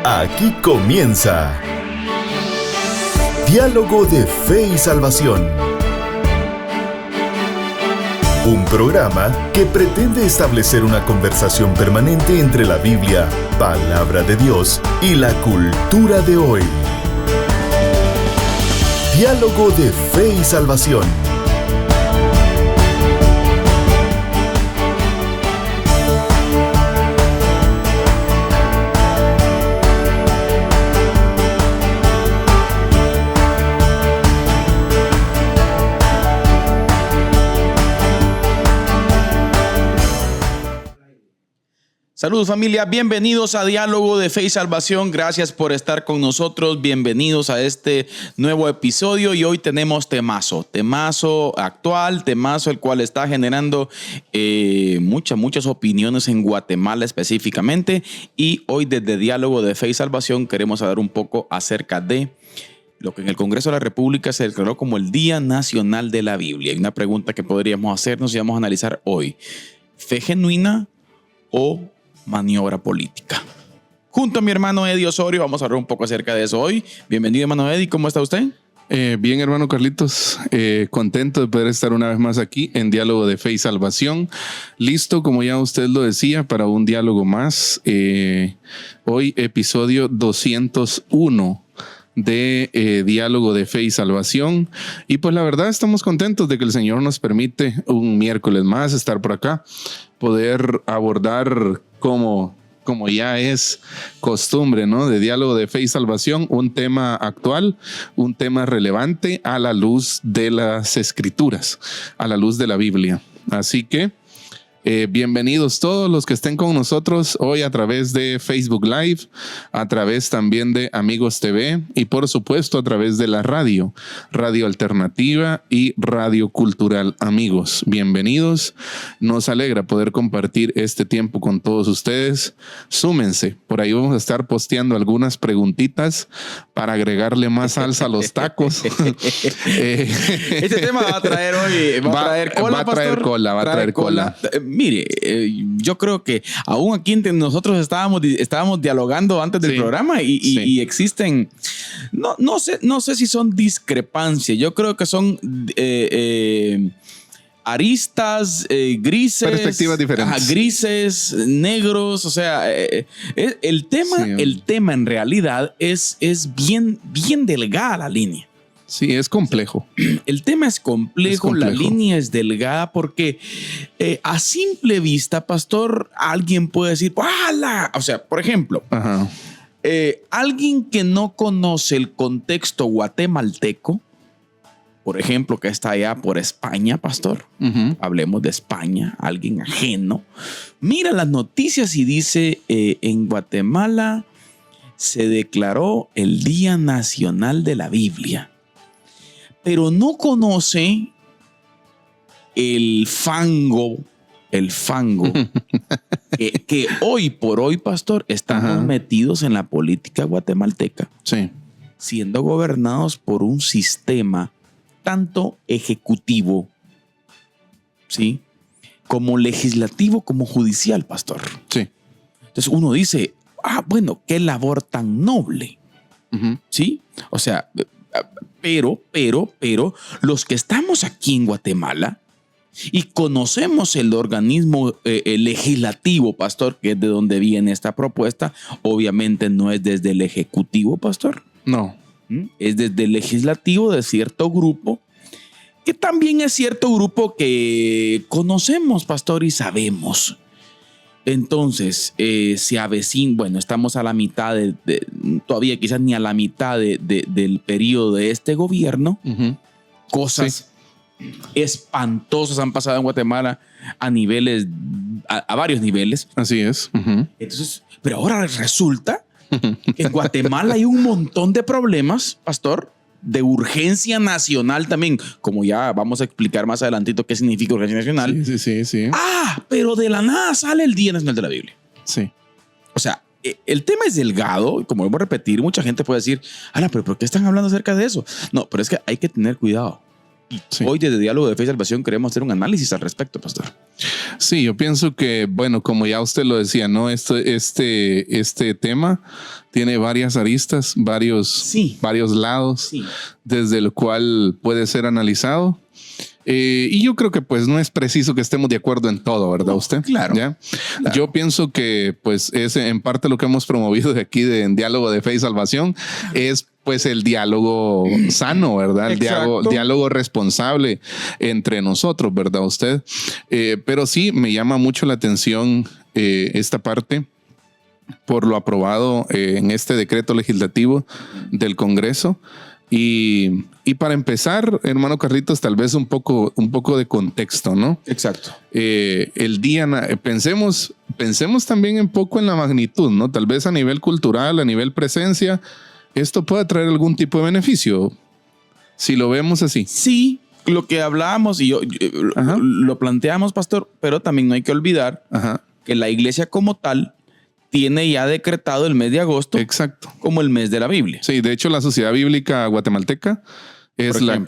Aquí comienza Diálogo de Fe y Salvación. Un programa que pretende establecer una conversación permanente entre la Biblia, palabra de Dios, y la cultura de hoy. Diálogo de Fe y Salvación. Saludos familia, bienvenidos a Diálogo de Fe y Salvación, gracias por estar con nosotros, bienvenidos a este nuevo episodio y hoy tenemos temazo actual, temazo el cual está generando muchas opiniones en Guatemala específicamente, y hoy desde Diálogo de Fe y Salvación queremos hablar un poco acerca de lo que en el Congreso de la República se declaró como el Día Nacional de la Biblia. Hay una pregunta que podríamos hacernos y vamos a analizar hoy: ¿fe genuina o maniobra política? Junto a mi hermano Eddie Osorio vamos a hablar un poco acerca de eso hoy. Bienvenido, hermano Eddie, ¿cómo está usted? Bien, hermano Carlitos, contento de poder estar una vez más aquí en Diálogo de Fe y Salvación. Listo, como ya usted lo decía, para un diálogo más. Hoy episodio 201 de Diálogo de Fe y Salvación. Y pues la verdad estamos contentos de que el Señor nos permite un miércoles más estar por acá, poder abordar como ya es costumbre, ¿no? De Diálogo de Fe y Salvación, un tema actual, un tema relevante a la luz de las Escrituras, a la luz de la Biblia. Así que bienvenidos todos los que estén con nosotros hoy a través de Facebook Live, a través también de Amigos TV y por supuesto a través de la Radio Alternativa y Radio Cultural. Amigos, bienvenidos. Nos alegra poder compartir este tiempo con todos ustedes. Súmense, por ahí vamos a estar posteando algunas preguntitas para agregarle más salsa a los tacos. Este tema va a traer hoy, va a traer cola. Mire, yo creo que aún aquí entre nosotros estábamos dialogando antes del programa y existen, no sé si son discrepancias, yo creo que son aristas, grises, perspectivas diferentes, grises, negros, o sea, el tema en realidad es bien delgada la línea. Sí, es complejo. El tema es complejo, la línea es delgada porque a simple vista, pastor, alguien puede decir, ¡hala! O sea, por ejemplo, alguien que no conoce el contexto guatemalteco, por ejemplo, que está allá por España, pastor, hablemos de España, alguien ajeno, mira las noticias y dice, en Guatemala se declaró el Día Nacional de la Biblia, pero no conoce el fango que hoy por hoy, pastor, estamos metidos en la política guatemalteca, siendo gobernados por un sistema tanto ejecutivo, ¿sí?, como legislativo, como judicial, pastor. Sí. Entonces uno dice, bueno, qué labor tan noble, ¿sí? O sea, pero los que estamos aquí en Guatemala y conocemos el organismo legislativo, pastor, que es de donde viene esta propuesta, obviamente no es desde el ejecutivo, pastor. No. Es desde el legislativo de cierto grupo, que también es cierto grupo que conocemos, pastor, y sabemos. Entonces, se avecina, bueno, estamos a la mitad todavía quizás ni a la mitad del periodo de este gobierno. Cosas espantosas han pasado en Guatemala a varios niveles. Así es. Entonces, pero ahora resulta que en Guatemala hay un montón de problemas, pastor, de urgencia nacional también, como ya vamos a explicar más adelantito qué significa urgencia nacional. Sí. Pero de la nada sale el Día Nacional de la Biblia. Sí. O sea, el tema es delgado, como vuelvo a repetir, mucha gente puede decir, pero ¿por qué están hablando acerca de eso? No, pero es que hay que tener cuidado. Y hoy desde Diálogo de Fe y Salvación queremos hacer un análisis al respecto, pastor. Sí, yo pienso que, bueno, como ya usted lo decía, ¿no? Este tema tiene varias aristas, varios lados, desde el cual puede ser analizado. Y yo creo que pues no es preciso que estemos de acuerdo en todo, ¿verdad usted? Claro. ¿Ya? Claro. Yo pienso que pues es en parte lo que hemos promovido de aquí en Diálogo de Fe y Salvación es pues el diálogo sano, ¿verdad? El diálogo responsable entre nosotros, ¿verdad usted? Pero sí me llama mucho la atención esta parte por lo aprobado en este decreto legislativo del Congreso. Y para empezar, hermano Carlitos, tal vez un poco de contexto, ¿no? Exacto. El día, pensemos también un poco en la magnitud, ¿no? Tal vez a nivel cultural, a nivel presencia, esto puede traer algún tipo de beneficio, si lo vemos así. Sí, lo que hablábamos y yo lo planteamos, pastor, pero también no hay que olvidar que la iglesia como tal tiene ya decretado el mes de agosto como el mes de la Biblia. Sí, de hecho la Sociedad Bíblica Guatemalteca es la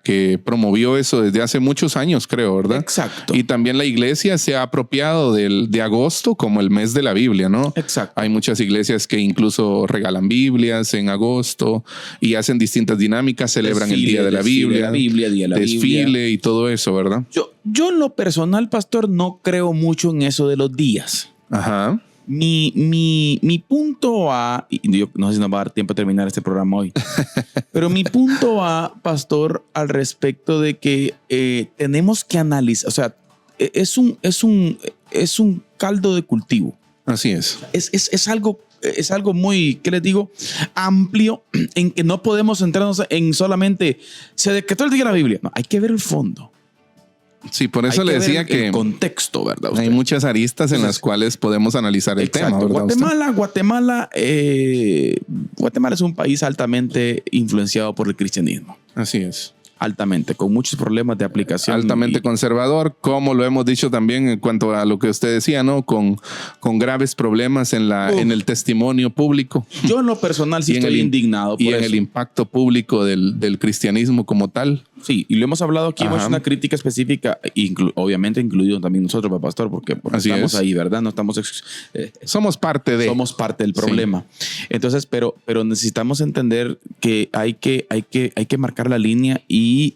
que promovió eso desde hace muchos años, creo, ¿verdad? Exacto. Y también la iglesia se ha apropiado de agosto como el mes de la Biblia, ¿no? Exacto. Hay muchas iglesias que incluso regalan Biblias en agosto y hacen distintas dinámicas, celebran el Día de la Biblia, desfile y todo eso, ¿verdad? Yo en lo personal, pastor, no creo mucho en eso de los días. Ajá. Mi punto A, y yo no sé si nos va a dar tiempo de terminar este programa hoy, pero mi punto A, pastor, al respecto de que tenemos que analizar, o sea, es un caldo de cultivo. Así es. Es algo muy, ¿qué les digo? Amplio, en que no podemos centrarnos en solamente se decretó el día de la Biblia. No, hay que ver el fondo. Sí, por eso le decía que el contexto, ¿verdad? Usted? Hay muchas aristas en las cuales podemos analizar el tema, ¿verdad? Guatemala es un país altamente influenciado por el cristianismo. Así es. Altamente, con muchos problemas de aplicación. Altamente conservador, como lo hemos dicho también en cuanto a lo que usted decía, ¿no? Con graves problemas en el testimonio público. Yo en lo personal sí estoy indignado por eso. Y en el impacto público del cristianismo como tal. Sí, y lo hemos hablado aquí, hemos hecho una crítica específica, obviamente incluido también nosotros, pastor, porque estamos ahí, ¿verdad? No estamos... somos parte del problema. Sí. Entonces, pero necesitamos entender que hay que marcar la línea y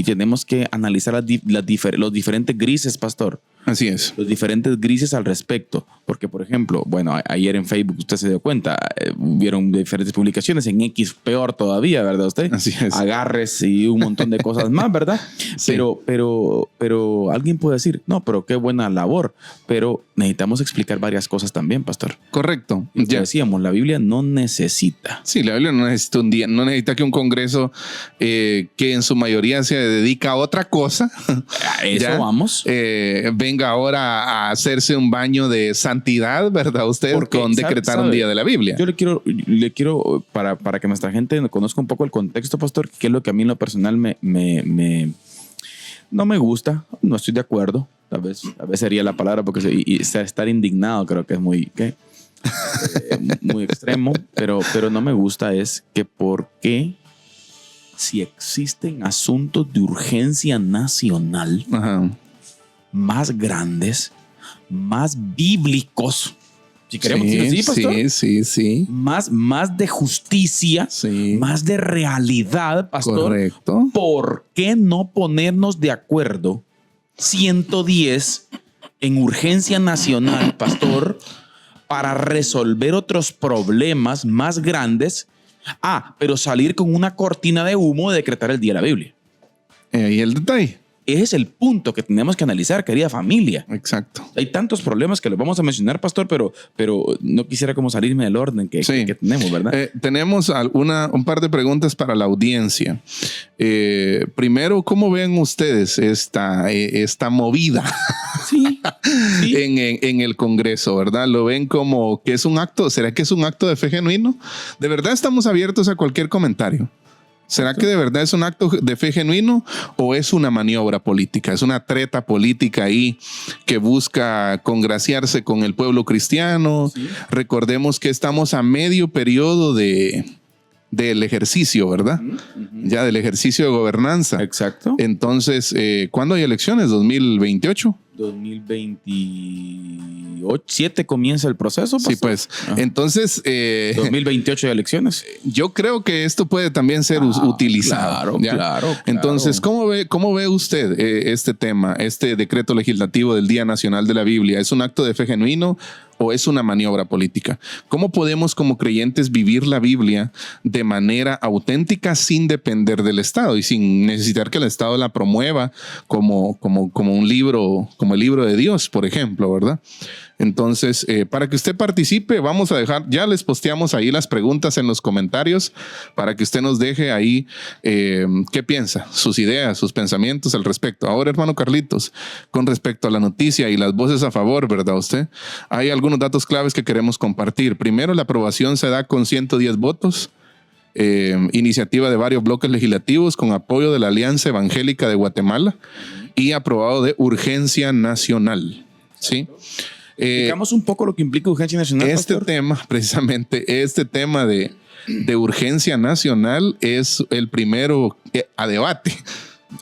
tenemos que analizar los diferentes grises, pastor. Así es. Los diferentes grises al respecto. Porque, por ejemplo, bueno, ayer en Facebook usted se dio cuenta, vieron diferentes publicaciones, en X peor todavía, ¿verdad usted? Así es. Agarres y un montón de cosas más, ¿verdad? Sí. Pero alguien puede decir, no, pero qué buena labor. Pero necesitamos explicar varias cosas también, pastor. Correcto. Ya decíamos, la Biblia no necesita. Sí, la Biblia no necesita un día, no necesita que un congreso que en su mayoría se dedica a otra cosa. A eso vamos. Venga ahora a hacerse un baño de santidad, ¿verdad? Usted con decretar un día de la Biblia. Yo le quiero para que nuestra gente conozca un poco el contexto, pastor, que es lo que a mí en lo personal no me gusta, no estoy de acuerdo. Tal vez sería la palabra, porque estar indignado creo que es muy extremo, pero no me gusta es que por qué si existen asuntos de urgencia nacional más grandes, más bíblicos, si queremos decir así, pastor. Sí. Más de justicia, más de realidad, pastor. Correcto. ¿Por qué no ponernos de acuerdo 110 en urgencia nacional, pastor, para resolver otros problemas más grandes? Pero salir con una cortina de humo de decretar el día de la Biblia. Ahí el detalle. Ese es el punto que tenemos que analizar, querida familia. Exacto. Hay tantos problemas que los vamos a mencionar, pastor, pero no quisiera como salirme del orden que tenemos, ¿verdad? Tenemos un par de preguntas para la audiencia. Primero, ¿cómo ven ustedes esta movida en el Congreso, verdad? ¿Lo ven como que es un acto? ¿Será que es un acto de fe genuino? ¿De verdad estamos abiertos a cualquier comentario? ¿Será que de verdad es un acto de fe genuino o es una maniobra política? Es una treta política ahí que busca congraciarse con el pueblo cristiano. Sí. Recordemos que estamos a medio periodo de del ejercicio, ¿verdad? Ya del ejercicio de gobernanza. Exacto. Entonces, ¿cuándo hay elecciones? ¿2028? 2027 comienza el proceso, pastor. Sí, pues. Entonces, 2028 de elecciones. yo creo que esto puede también ser utilizado. Claro. Entonces, ¿cómo ve usted este tema, este decreto legislativo del Día Nacional de la Biblia? ¿Es un acto de fe genuino o es una maniobra política? ¿Cómo podemos como creyentes vivir la Biblia de manera auténtica sin depender del Estado y sin necesitar que el Estado la promueva como un libro, como el libro de Dios, por ejemplo, ¿verdad? Entonces, para que usted participe, vamos a dejar, ya les posteamos ahí las preguntas en los comentarios para que usted nos deje ahí qué piensa, sus ideas, sus pensamientos al respecto. Ahora, hermano Carlitos, con respecto a la noticia y las voces a favor, ¿verdad usted? Hay algunos datos claves que queremos compartir. Primero, la aprobación se da con 110 votos. Iniciativa de varios bloques legislativos con apoyo de la Alianza Evangélica de Guatemala y aprobado de urgencia nacional. ¿Sí? Explicamos un poco lo que implica urgencia nacional, pastor. Precisamente este tema de urgencia nacional es el primero a debate.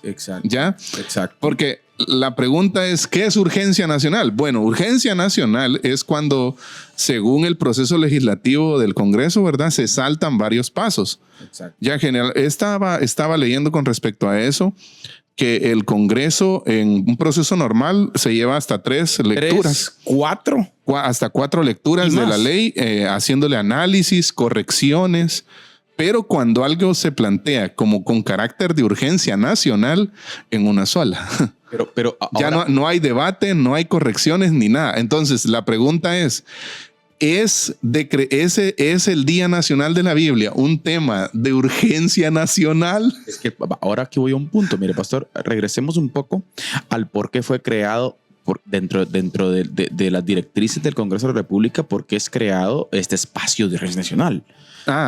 Exacto. ¿Ya? Exacto. Porque la pregunta es, ¿qué es urgencia nacional? Bueno, urgencia nacional es cuando, según el proceso legislativo del Congreso, ¿verdad?, se saltan varios pasos. Exacto. Ya general, estaba leyendo con respecto a eso, que el Congreso en un proceso normal se lleva hasta 3 lecturas. 4. Hasta 4 lecturas de la ley, haciéndole análisis, correcciones. Pero cuando algo se plantea como con carácter de urgencia nacional, en una sola. Pero ya ahora, no hay debate, no hay correcciones ni nada. Entonces, la pregunta ¿es el Día Nacional de la Biblia un tema de urgencia nacional? es que ahora aquí voy a un punto. Mire, pastor, regresemos un poco al por qué fue creado dentro de las directrices del Congreso de la República, por qué es creado este espacio de urgencia nacional.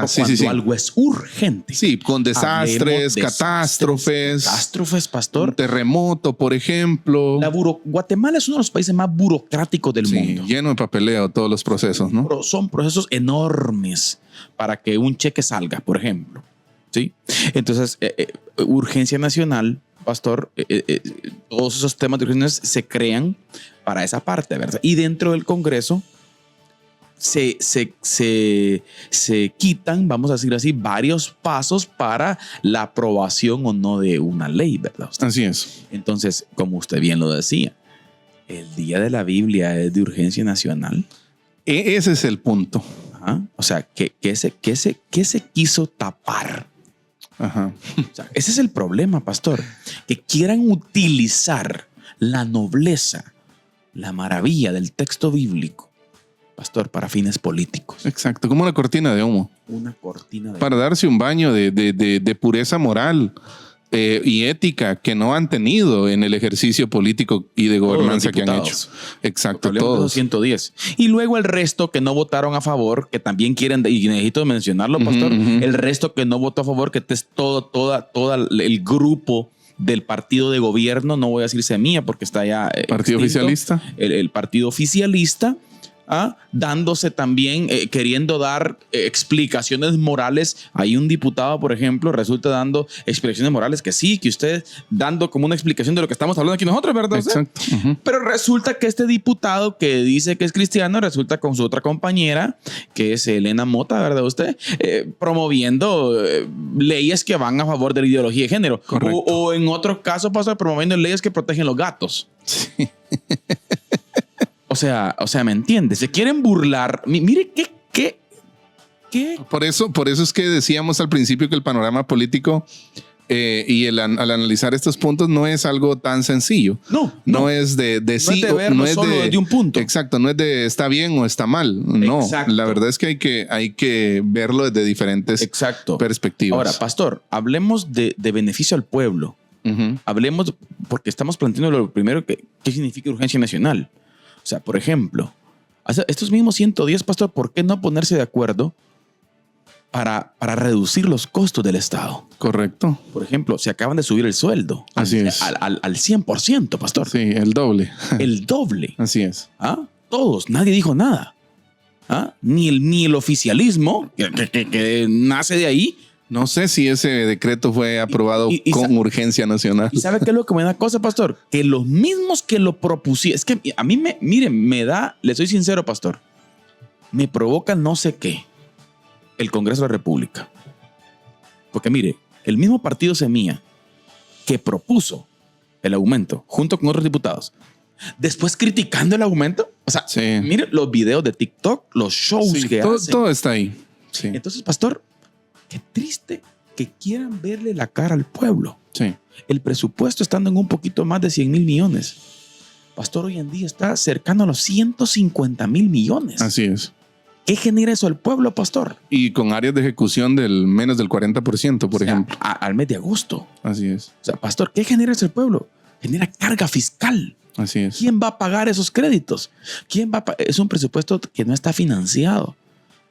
Sí. Algo es urgente. Sí, con desastres, catástrofes. Catástrofes, pastor. Un terremoto, por ejemplo. Guatemala es uno de los países más burocráticos del mundo. Lleno de papeleo todos los procesos, ¿no? Son procesos enormes para que un cheque salga, por ejemplo. ¿Sí? Entonces, urgencia nacional, pastor, todos esos temas de urgencia se crean para esa parte, ¿verdad? Y dentro del Congreso se quitan, vamos a decir así, varios pasos para la aprobación o no de una ley, ¿verdad? Así es. Entonces, como usted bien lo decía, el Día de la Biblia es de urgencia nacional. Ese es el punto. Ajá. O sea, ¿qué se quiso tapar? Ajá. O sea, ese es el problema, pastor. Que quieran utilizar la nobleza, la maravilla del texto bíblico, pastor, para fines políticos. Exacto, como una cortina de humo. Una cortina de para humo. Darse un baño de pureza moral y ética que no han tenido en el ejercicio político y de gobernanza que han hecho. Exacto, todos. 110. Y luego el resto que no votaron a favor, que también quieren, y necesito mencionarlo, pastor, el resto que no votó a favor, que es todo el grupo del partido de gobierno, no voy a decir semilla porque está ya partido oficialista. El partido oficialista, dándose también, queriendo dar explicaciones morales. Hay un diputado, por ejemplo, resulta dando explicaciones morales que sí, que usted dando como una explicación de lo que estamos hablando aquí nosotros, ¿verdad? Exacto. Pero resulta que este diputado que dice que es cristiano, resulta con su otra compañera, que es Elena Mota, ¿verdad usted? Promoviendo leyes que van a favor de la ideología de género. O en otro caso pasa promoviendo leyes que protegen los gatos. Sí. O sea, ¿me entiendes? Se quieren burlar. Mire qué. Por eso es que decíamos al principio que el panorama político al analizar estos puntos no es algo tan sencillo. No es de sí, no es de verlo solo desde un punto. Exacto, no es de está bien o está mal. No, exacto. La verdad es que hay que verlo desde diferentes perspectivas. Ahora, pastor, hablemos de beneficio al pueblo. Hablemos, porque estamos planteando lo primero, ¿qué significa urgencia nacional? O sea, por ejemplo, estos mismos 110, pastor, ¿por qué no ponerse de acuerdo para reducir los costos del Estado? Correcto. Por ejemplo, se acaban de subir el sueldo. Así es. Al 100%, pastor. Sí, el doble. El doble. Así es. Todos, nadie dijo nada. ni el oficialismo que nace de ahí. No sé si ese decreto fue aprobado con urgencia nacional. ¿Y sabe qué es lo que me da cosa, pastor? Que los mismos que lo propusieron, es que a mí me da, le soy sincero, pastor, me provoca no sé qué el Congreso de la República. Porque mire, el mismo partido Semilla que propuso el aumento junto con otros diputados, después criticando el aumento, o sea, sí. Mire los videos de TikTok, los shows que hacen. Todo está ahí. Sí. Entonces, pastor, qué triste que quieran verle la cara al pueblo. Sí. El presupuesto estando en un poquito más de 100,000 millones. Pastor, hoy en día está cercano a los 150,000 millones. Así es. ¿Qué genera eso al pueblo, pastor? Y con áreas de ejecución del menos del 40%, por ejemplo. Al mes de agosto. Así es. O sea, pastor, ¿qué genera eso al pueblo? Genera carga fiscal. Así es. ¿Quién va a pagar esos créditos? Es un presupuesto que no está financiado.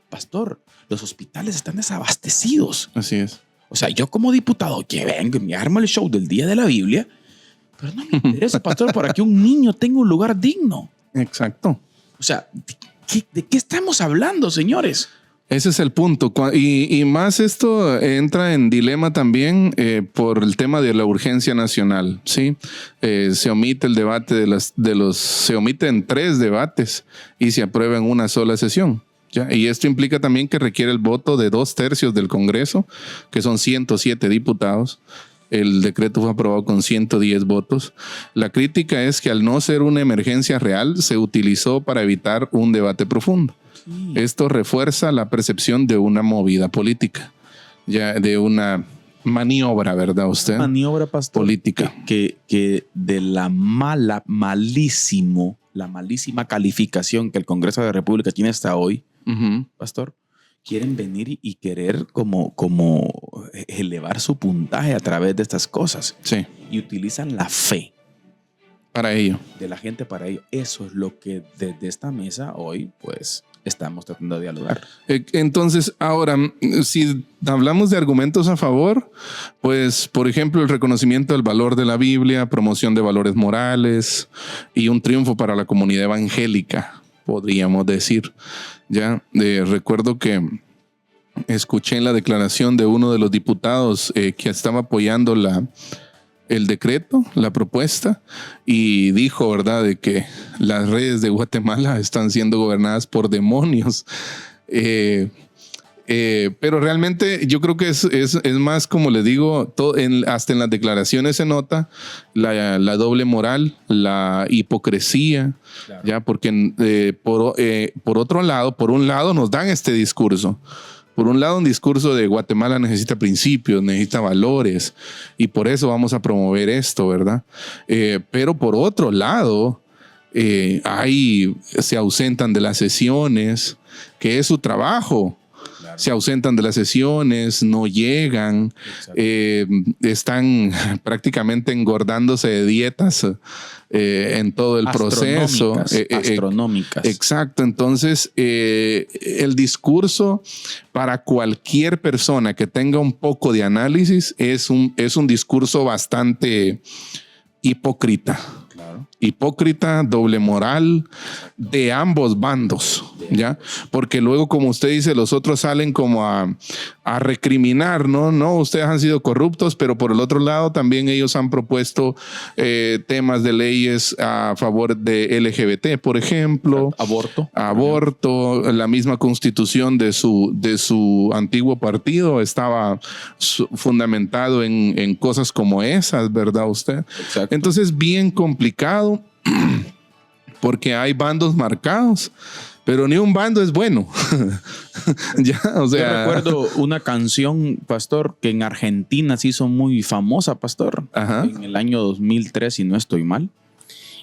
Pastor, los hospitales están desabastecidos. Así es. O sea, yo como diputado que vengo y me armo el show del Día de la Biblia, pero no me interesa, pastor, para que un niño tenga un lugar digno. Exacto. O sea, ¿de qué estamos hablando, señores? Ese es el punto. Y más esto entra en dilema también por el tema de la urgencia nacional. ¿Sí? Se omite el debate se omiten 3 debates y se aprueba en una sola sesión. ¿Ya? Y esto implica también que requiere el voto de 2/3 del Congreso, que son 107 diputados. El decreto fue aprobado con 110 votos. La crítica es que al no ser una emergencia real, se utilizó para evitar un debate profundo. Sí. Esto refuerza la percepción de una movida política, ya de una maniobra, ¿verdad usted? Maniobra, pastor. Política. Que de la malísima calificación que el Congreso de la República tiene hasta hoy, pastor, quieren venir y querer como elevar su puntaje a través de estas cosas. Sí. Y utilizan la fe para ello. De la gente para ello. Eso es lo que desde esta mesa hoy, pues, estamos tratando de dialogar. Entonces, ahora, si hablamos de argumentos a favor, pues, por ejemplo, el reconocimiento del valor de la Biblia, promoción de valores morales y un triunfo para la comunidad evangélica, podríamos decir. Ya recuerdo que escuché la declaración de uno de los diputados que estaba apoyando el decreto, la propuesta, y dijo, ¿verdad?, de que las redes de Guatemala están siendo gobernadas por demonios. Pero realmente yo creo que es más, como le digo, hasta en las declaraciones se nota la doble moral, la hipocresía, claro. Ya, porque por otro lado, por un lado nos dan este discurso. Por un lado, un discurso de Guatemala necesita principios, necesita valores, y por eso vamos a promover esto, ¿verdad? Pero por otro lado, se ausentan de las sesiones, que es su trabajo. Claro. Se ausentan de las sesiones, no llegan, están prácticamente engordándose de dietas en todo el proceso. Astronómicas. Exacto. Entonces, el discurso para cualquier persona que tenga un poco de análisis es un discurso bastante hipócrita. Claro. Hipócrita, doble moral de ambos bandos, ¿ya? Porque luego, como usted dice, los otros salen como a recriminar, ¿no? No, ustedes han sido corruptos, pero por el otro lado también ellos han propuesto temas de leyes a favor de LGBT, por ejemplo. Aborto. La misma constitución de su antiguo partido estaba fundamentado en cosas como esas, ¿verdad usted? Exacto. Entonces, bien complicado porque hay bandos marcados, pero ni un bando es bueno. Ya, o sea, yo recuerdo una canción, pastor, que en Argentina se hizo muy famosa, pastor. Ajá. En el año 2003, si no estoy mal.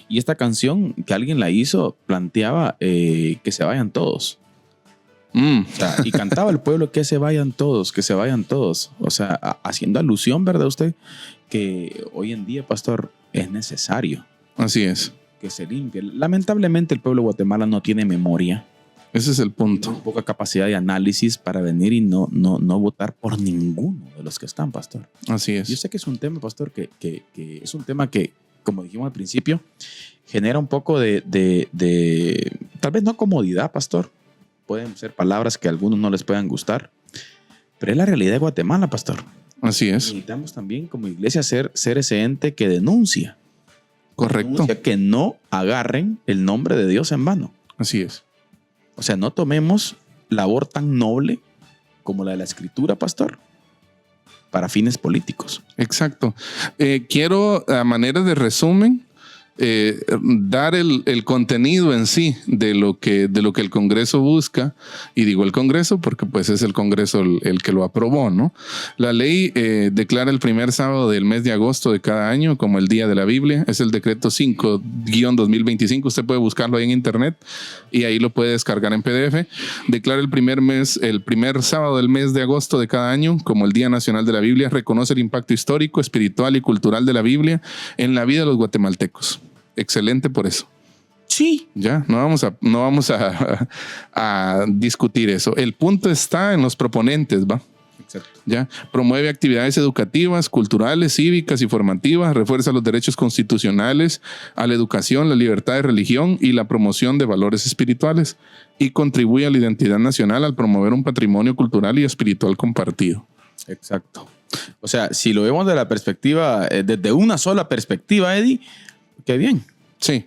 Y esta canción que alguien la hizo planteaba que se vayan todos. O sea, y cantaba el pueblo que se vayan todos, que se vayan todos. O sea, haciendo alusión, ¿verdad usted? Que hoy en día, pastor, es necesario. Así es. Que se limpie. Lamentablemente el pueblo de Guatemala no tiene memoria. Ese es el punto. Tiene poca capacidad de análisis para venir y no votar por ninguno de los que están, pastor. Así es. Yo sé que es un tema, pastor, que es un tema que, como dijimos al principio, genera un poco de tal vez no comodidad, pastor, pueden ser palabras que a algunos no les puedan gustar, pero es la realidad de Guatemala, pastor. Así es. Necesitamos también como iglesia ser ese ente que denuncia. Correcto. Denuncia que no agarren el nombre de Dios en vano. Así es. O sea, no tomemos labor tan noble como la de la escritura, pastor, para fines políticos. Exacto. Quiero, a manera de resumen, dar el contenido en sí de lo que el Congreso busca, y digo el Congreso porque pues es el Congreso el que lo aprobó, ¿no? La ley declara el primer sábado del mes de agosto de cada año como el Día de la Biblia. Es el decreto 5-2025. Usted puede buscarlo ahí en internet y ahí lo puede descargar en PDF. Declara el primer sábado del mes de agosto de cada año como el Día Nacional de la Biblia. Reconoce el impacto histórico, espiritual y cultural de la Biblia en la vida de los guatemaltecos. Excelente por eso. Sí. Ya, no vamos a discutir eso. El punto está en los proponentes, ¿va? Exacto. Ya, promueve actividades educativas, culturales, cívicas y formativas, refuerza los derechos constitucionales a la educación, la libertad de religión y la promoción de valores espirituales, y contribuye a la identidad nacional al promover un patrimonio cultural y espiritual compartido. Exacto. O sea, si lo vemos de la perspectiva, desde una sola perspectiva, Eddie, qué bien. Sí.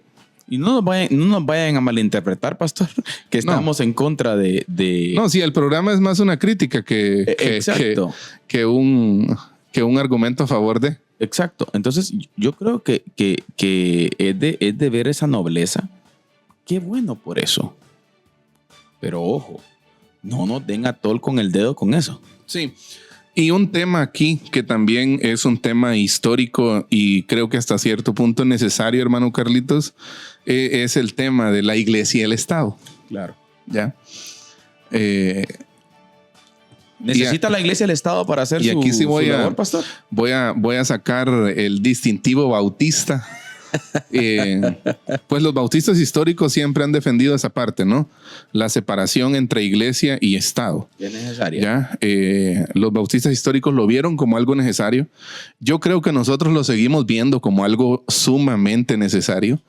Y no nos vayan a malinterpretar, pastor, que estamos en contra de... No, sí, el programa es más una crítica que un argumento a favor de. Exacto. Entonces, yo creo que es de ver esa nobleza. Qué bueno por eso. Pero ojo, no nos den a tol con el dedo con eso. Sí. Y un tema aquí que también es un tema histórico y creo que hasta cierto punto necesario, hermano Carlitos, es el tema de la iglesia y el Estado. Claro. ¿Ya? ¿Necesita la iglesia y el Estado para hacer su labor, pastor? Voy a sacar el distintivo bautista. Pues los bautistas históricos siempre han defendido esa parte, ¿no? La separación entre iglesia y Estado. Es necesaria. ¿Ya? Los bautistas históricos lo vieron como algo necesario. Yo creo que nosotros lo seguimos viendo como algo sumamente necesario.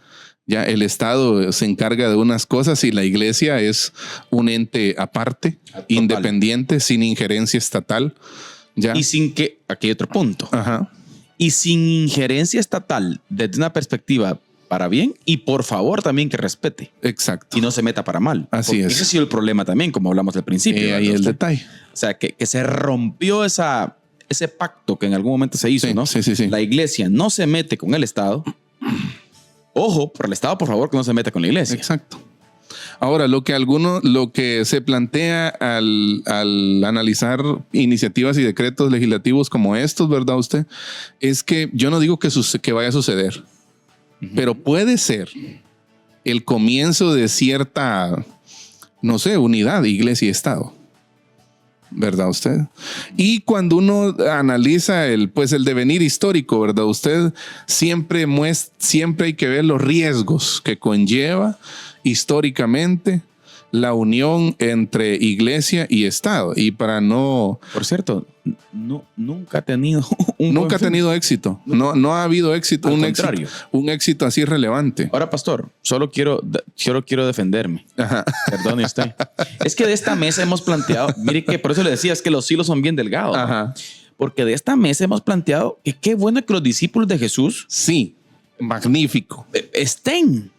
Ya, el Estado se encarga de unas cosas y la iglesia es un ente aparte, total, independiente, sin injerencia estatal. ¿Ya? Y sin que... Aquí hay otro punto. Ajá. Y sin injerencia estatal desde una perspectiva para bien, y por favor también que respete. Exacto. Y no se meta para mal. Así es. Ese ha sido el problema también, como hablamos al principio. Ahí el detalle. O sea, que se rompió ese pacto que en algún momento se hizo, sí, ¿no? Sí. La iglesia no se mete con el Estado. Ojo, por el Estado, por favor, que no se meta con la iglesia. Exacto. Ahora, lo que se plantea al analizar iniciativas y decretos legislativos como estos, ¿verdad usted? Es que yo no digo que vaya a suceder, pero puede ser el comienzo de cierta, no sé, unidad, iglesia y Estado. ¿Verdad usted? Y cuando uno analiza el devenir histórico, ¿verdad usted? Siempre hay que ver los riesgos que conlleva históricamente la unión entre iglesia y Estado. Y para no... Por cierto, nunca ha tenido nunca ha tenido éxito. No ha habido éxito. Un éxito así relevante. Ahora, pastor, solo quiero defenderme. Ajá. Perdone usted. Es que de esta mesa hemos planteado, mire que por eso le decía, es que los hilos son bien delgados. Ajá. Porque de esta mesa hemos planteado que qué bueno que los discípulos de Jesús, sí, magnífico, estén.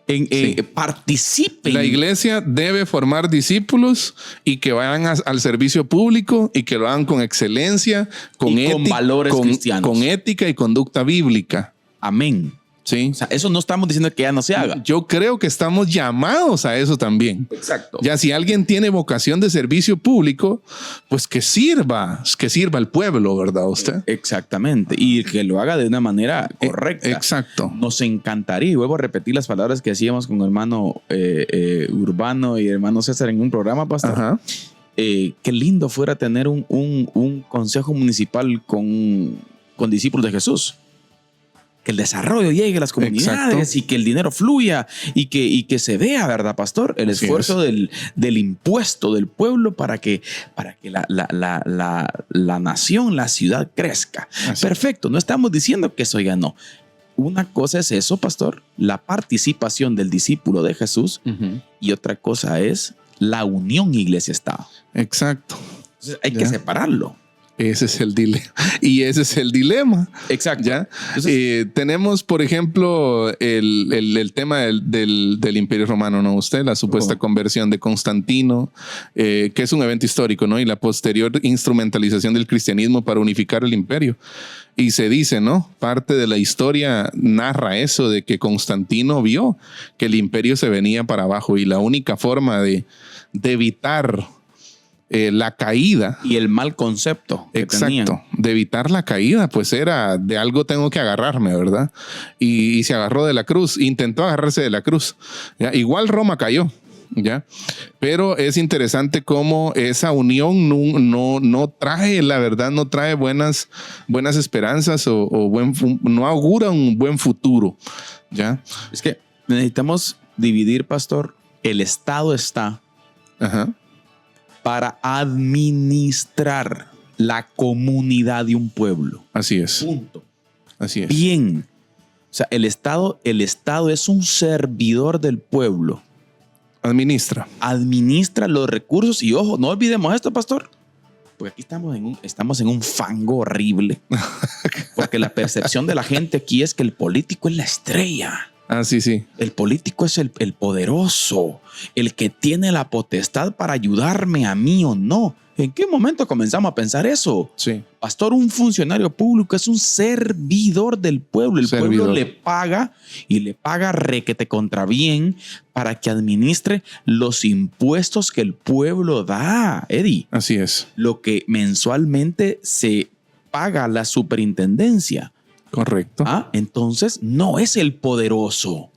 Sí. Participen. La iglesia debe formar discípulos y que vayan al servicio público y que lo hagan con excelencia, con valores cristianos, con ética y conducta bíblica. Amén. Sí. O sea, eso no estamos diciendo que ya no se haga. Yo creo que estamos llamados a eso también. Exacto. Ya si alguien tiene vocación de servicio público, pues que sirva al pueblo, ¿verdad usted? Exactamente. Y que lo haga de una manera correcta. Exacto. Nos encantaría, y vuelvo a repetir las palabras que hacíamos con el hermano Urbano y el hermano César en un programa, pastor. Ajá. Qué lindo fuera tener un consejo municipal con discípulos de Jesús. Que el desarrollo llegue a las comunidades. Exacto. Y que el dinero fluya y que se vea, ¿verdad, pastor? El esfuerzo del impuesto del pueblo para que la nación, la ciudad crezca. Así. Perfecto, no estamos diciendo que eso ya no. Una cosa es eso, pastor, la participación del discípulo de Jesús, y otra cosa es la unión iglesia-estado. Exacto. Entonces hay que separarlo. Ese es el dilema. Y ese es el dilema. Exacto. ¿Ya? Entonces, tenemos, por ejemplo, el tema del Imperio Romano, ¿no? La supuesta conversión de Constantino, que es un evento histórico, ¿no? Y la posterior instrumentalización del cristianismo para unificar el imperio. Y se dice, ¿no? Parte de la historia narra eso, de que Constantino vio que el imperio se venía para abajo y la única forma de evitar la caída y el mal concepto que tenían. De evitar la caída, pues era de algo tengo que agarrarme, ¿verdad? Y se agarró de la cruz, intentó agarrarse de la cruz, ¿ya? Igual Roma cayó, ¿ya? Pero es interesante cómo esa unión no trae, la verdad, no trae buenas esperanzas no augura un buen futuro, ¿ya? Es que necesitamos dividir, pastor. El Estado está para administrar la comunidad de un pueblo. Así es. Punto. Así es. Bien. O sea, el Estado es un servidor del pueblo. Administra los recursos y, ojo, no olvidemos esto, pastor, porque aquí estamos en un fango horrible. Porque la percepción de la gente aquí es que el político es la estrella. Ah, sí, sí. El político es el poderoso, el que tiene la potestad para ayudarme a mí o no. ¿En qué momento comenzamos a pensar eso? Sí. Pastor, un funcionario público es un servidor del pueblo. El pueblo le paga y le paga requete contra bien para que administre los impuestos que el pueblo da, Eddie. Así es. Lo que mensualmente se paga a la superintendencia. Correcto. Entonces no es el poderoso,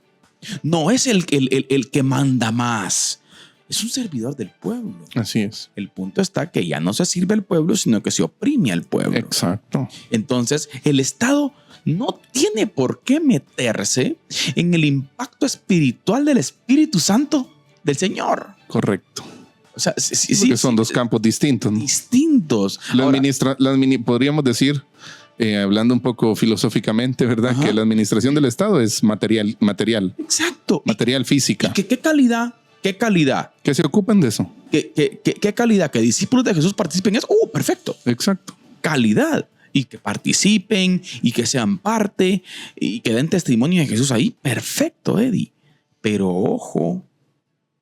no es el que manda más, es un servidor del pueblo. Así es. El punto está que ya no se sirve al pueblo, sino que se oprime al pueblo. Exacto. Entonces el Estado no tiene por qué meterse en el impacto espiritual del Espíritu Santo del Señor. Correcto. O sea, sí, son dos campos distintos, ¿no? Distintos. Podríamos decir, hablando un poco filosóficamente, ¿verdad? Que la administración del Estado es material. Exacto. Material física. ¿Qué calidad? ¿Qué calidad? Que se ocupen de eso. ¿Qué calidad? Que discípulos de Jesús participen en eso. Perfecto. Exacto. Calidad. Y que participen y que sean parte y que den testimonio de Jesús ahí. Perfecto, Eddie. Pero ojo,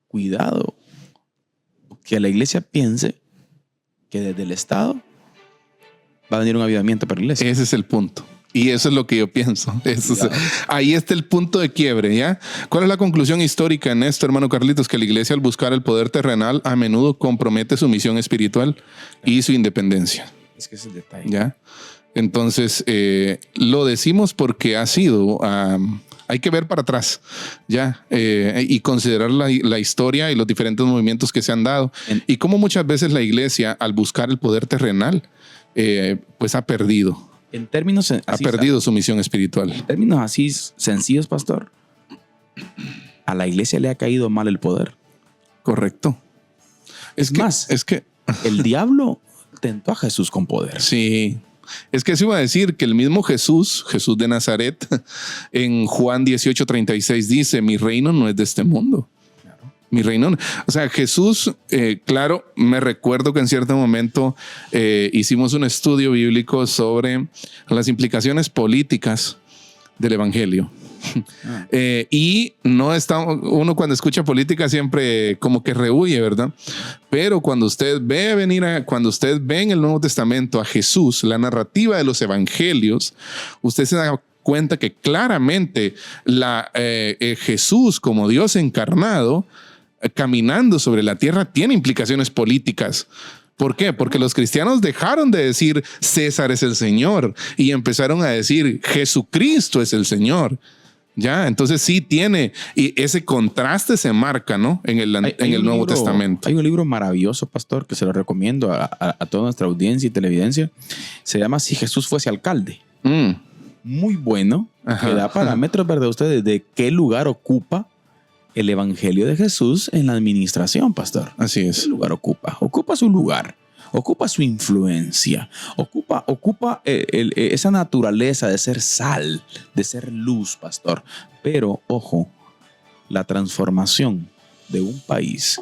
cuidado. Que la iglesia piense que desde el Estado va a venir un avivamiento para la iglesia. Ese es el punto. Y eso es lo que yo pienso. Ahí está el punto de quiebre, ¿ya? ¿Cuál es la conclusión histórica en esto, hermano Carlitos? Que la iglesia, al buscar el poder terrenal, a menudo compromete su misión espiritual y su independencia. Es que ese es el detalle. ¿Ya? Entonces, lo decimos porque ha sido... hay que ver para atrás, ¿ya? Y considerar la historia y los diferentes movimientos que se han dado. Y cómo muchas veces la iglesia, al buscar el poder terrenal, pues ha perdido. En términos así, ha perdido su misión espiritual. En términos así sencillos, pastor, a la iglesia le ha caído mal el poder. Correcto. Es que el diablo tentó a Jesús con poder. Sí. Es que se iba a decir que el mismo Jesús de Nazaret, en Juan 18:36 dice, mi reino no es de este mundo. Mi reino. O sea, Jesús, claro, me recuerdo que en cierto momento hicimos un estudio bíblico sobre las implicaciones políticas del evangelio. Y no está, uno cuando escucha política siempre como que rehuye, ¿verdad? Pero cuando usted cuando usted ve en el Nuevo Testamento a Jesús, la narrativa de los evangelios, usted se da cuenta que claramente Jesús como Dios encarnado, caminando sobre la tierra, tiene implicaciones políticas. ¿Por qué? Porque los cristianos dejaron de decir César es el Señor y empezaron a decir Jesucristo es el Señor. Ya, entonces sí tiene, y ese contraste se marca, ¿no? En el Nuevo Testamento. Hay un libro maravilloso, pastor, que se lo recomiendo a toda nuestra audiencia y televidencia. Se llama Si Jesús fuese alcalde. Muy bueno. Que da parámetros, ¿verdad? Ustedes de qué lugar ocupa el evangelio de Jesús en la administración, pastor. Así es. ¿Qué lugar ocupa? Ocupa su lugar. Ocupa su influencia, ocupa esa naturaleza de ser sal, de ser luz, pastor. Pero, ojo, la transformación de un país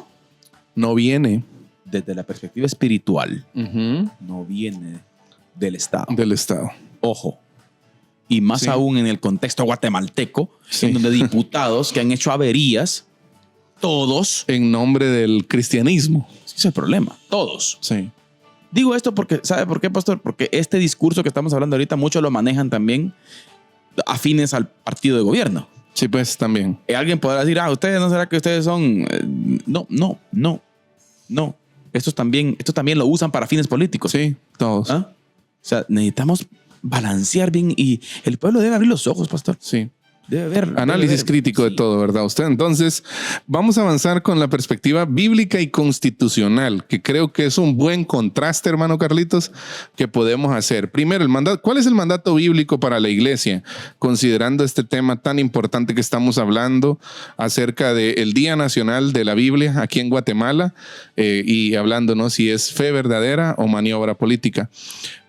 No viene desde la perspectiva espiritual, ujú, no viene del Estado. del Estado. Ojo. Y más Sí. aún en el contexto guatemalteco, Sí. en donde diputados que han hecho averías, todos, En nombre del cristianismo. ese es el problema, todos. Sí. Digo esto porque, ¿sabe por qué, pastor? Porque este discurso que estamos hablando ahorita, muchos lo manejan también afines al partido de gobierno. Sí, pues también. Alguien podrá decir, ¿ustedes no será que ustedes son? No. Esto también lo usan para fines políticos. Sí, todos. ¿Ah? O sea, necesitamos balancear bien y el pueblo debe abrir los ojos, pastor. Sí. Debe ver. Análisis crítico de todo, ¿verdad? Usted. Entonces, vamos a avanzar con la perspectiva bíblica y constitucional, que creo que es un buen contraste, hermano Carlitos, que podemos hacer. Primero, el mandato. ¿Cuál es el mandato bíblico para la iglesia? Considerando este tema tan importante que estamos hablando acerca del Día Nacional de la Biblia aquí en Guatemala y hablando, ¿no? Si es fe verdadera o maniobra política.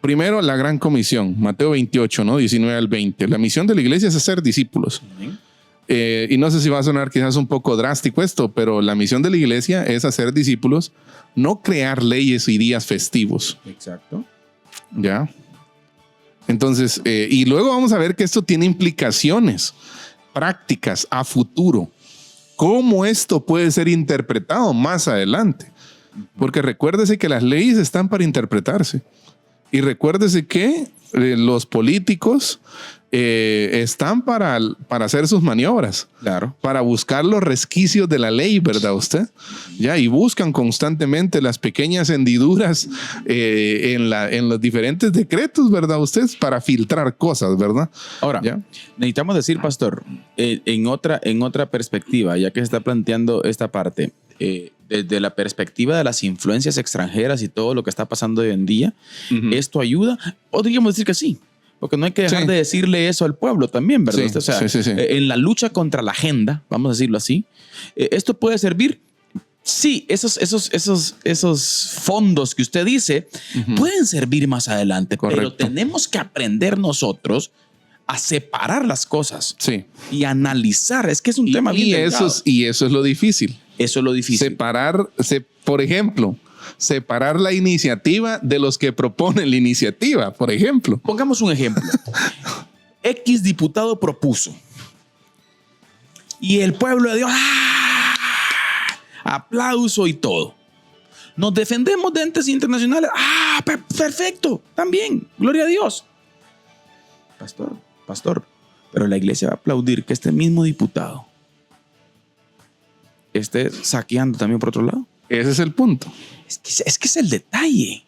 Primero, la gran comisión, Mateo 28, ¿no? 19 al 20. La misión de la iglesia es hacer discípulos. Y no sé si va a sonar quizás un poco drástico esto, pero la misión de la iglesia es hacer discípulos, no crear leyes y días festivos. Exacto. ¿Ya? Entonces, y luego vamos a ver que esto tiene implicaciones prácticas a futuro. ¿Cómo esto puede ser interpretado más adelante? Porque recuérdese que las leyes están para interpretarse. Y recuérdese que los políticos están para hacer sus maniobras, Claro. para buscar los resquicios de la ley, ¿verdad usted? Ya, y buscan constantemente las pequeñas hendiduras en los diferentes decretos, ¿verdad usted? Para filtrar cosas, ¿verdad? Ahora, ¿Ya? necesitamos decir, pastor, en otra perspectiva, ya que se está planteando esta parte, desde la perspectiva de las influencias extranjeras y todo lo que está pasando hoy en día, Ujú. ¿esto ayuda? Podríamos decir que sí, porque no hay que dejar Sí. de decirle eso al pueblo también, ¿verdad? Sí, O sea, sí. en la lucha contra la agenda, vamos a decirlo así, ¿esto puede servir? Sí, esos fondos que usted dice pueden servir más adelante, pero Correcto. tenemos que aprender nosotros a separar las cosas Sí. y analizar. Es que es un tema bien delicado. Eso es lo difícil. Eso es lo difícil. Por ejemplo, separar la iniciativa de los que proponen la iniciativa, por ejemplo. Pongamos un ejemplo. X diputado propuso y el pueblo dio aplauso y todo. Nos defendemos de entes internacionales. Perfecto, también, gloria a Dios. Pastor, pero la iglesia va a aplaudir que este mismo diputado esté saqueando también por otro lado. Ese es el punto. Es que es el detalle.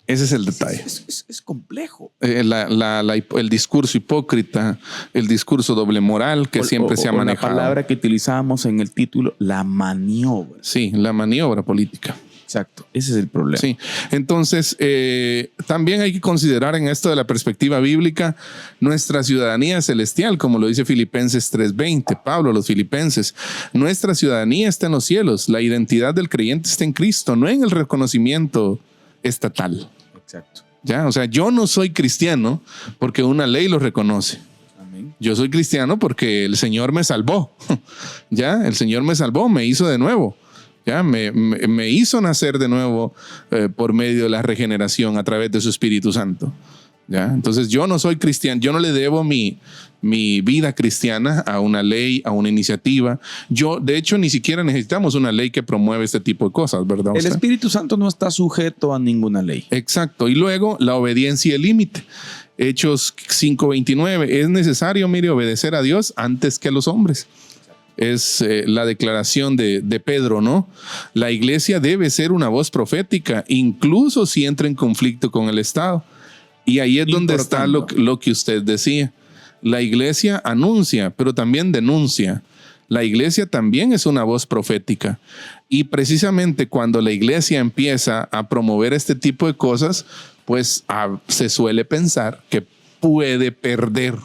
Ese es el detalle. Es complejo. El discurso hipócrita, el discurso doble moral que siempre se ha manejado. La palabra que utilizábamos en el título, la maniobra. Sí, la maniobra política. Exacto, ese es el problema. Sí, entonces también hay que considerar en esto de la perspectiva bíblica nuestra ciudadanía celestial, como lo dice Filipenses 3:20, Pablo a los filipenses. Nuestra ciudadanía está en los cielos, la identidad del creyente está en Cristo, no en el reconocimiento estatal. Exacto. ¿Ya? O sea, yo no soy cristiano porque una ley lo reconoce. Amén. Yo soy cristiano porque el Señor me salvó. ¿Ya? El Señor me salvó, me hizo de nuevo. Ya me hizo nacer de nuevo por medio de la regeneración a través de su Espíritu Santo. ¿Ya? Entonces yo no soy cristiano, yo no le debo mi vida cristiana a una ley, a una iniciativa. De hecho, ni siquiera necesitamos una ley que promueve este tipo de cosas, ¿verdad? El usted? Espíritu Santo no está sujeto a ninguna ley. Exacto. Y luego la obediencia y el límite. Hechos 5:29. Es necesario, mire, obedecer a Dios antes que a los hombres. Es la declaración de Pedro, ¿no? La iglesia debe ser una voz profética, incluso si entra en conflicto con el Estado. Y ahí es donde está lo que usted decía. La iglesia anuncia, pero también denuncia. La iglesia también es una voz profética. Y precisamente cuando la iglesia empieza a promover este tipo de cosas, pues se suele pensar que puede perder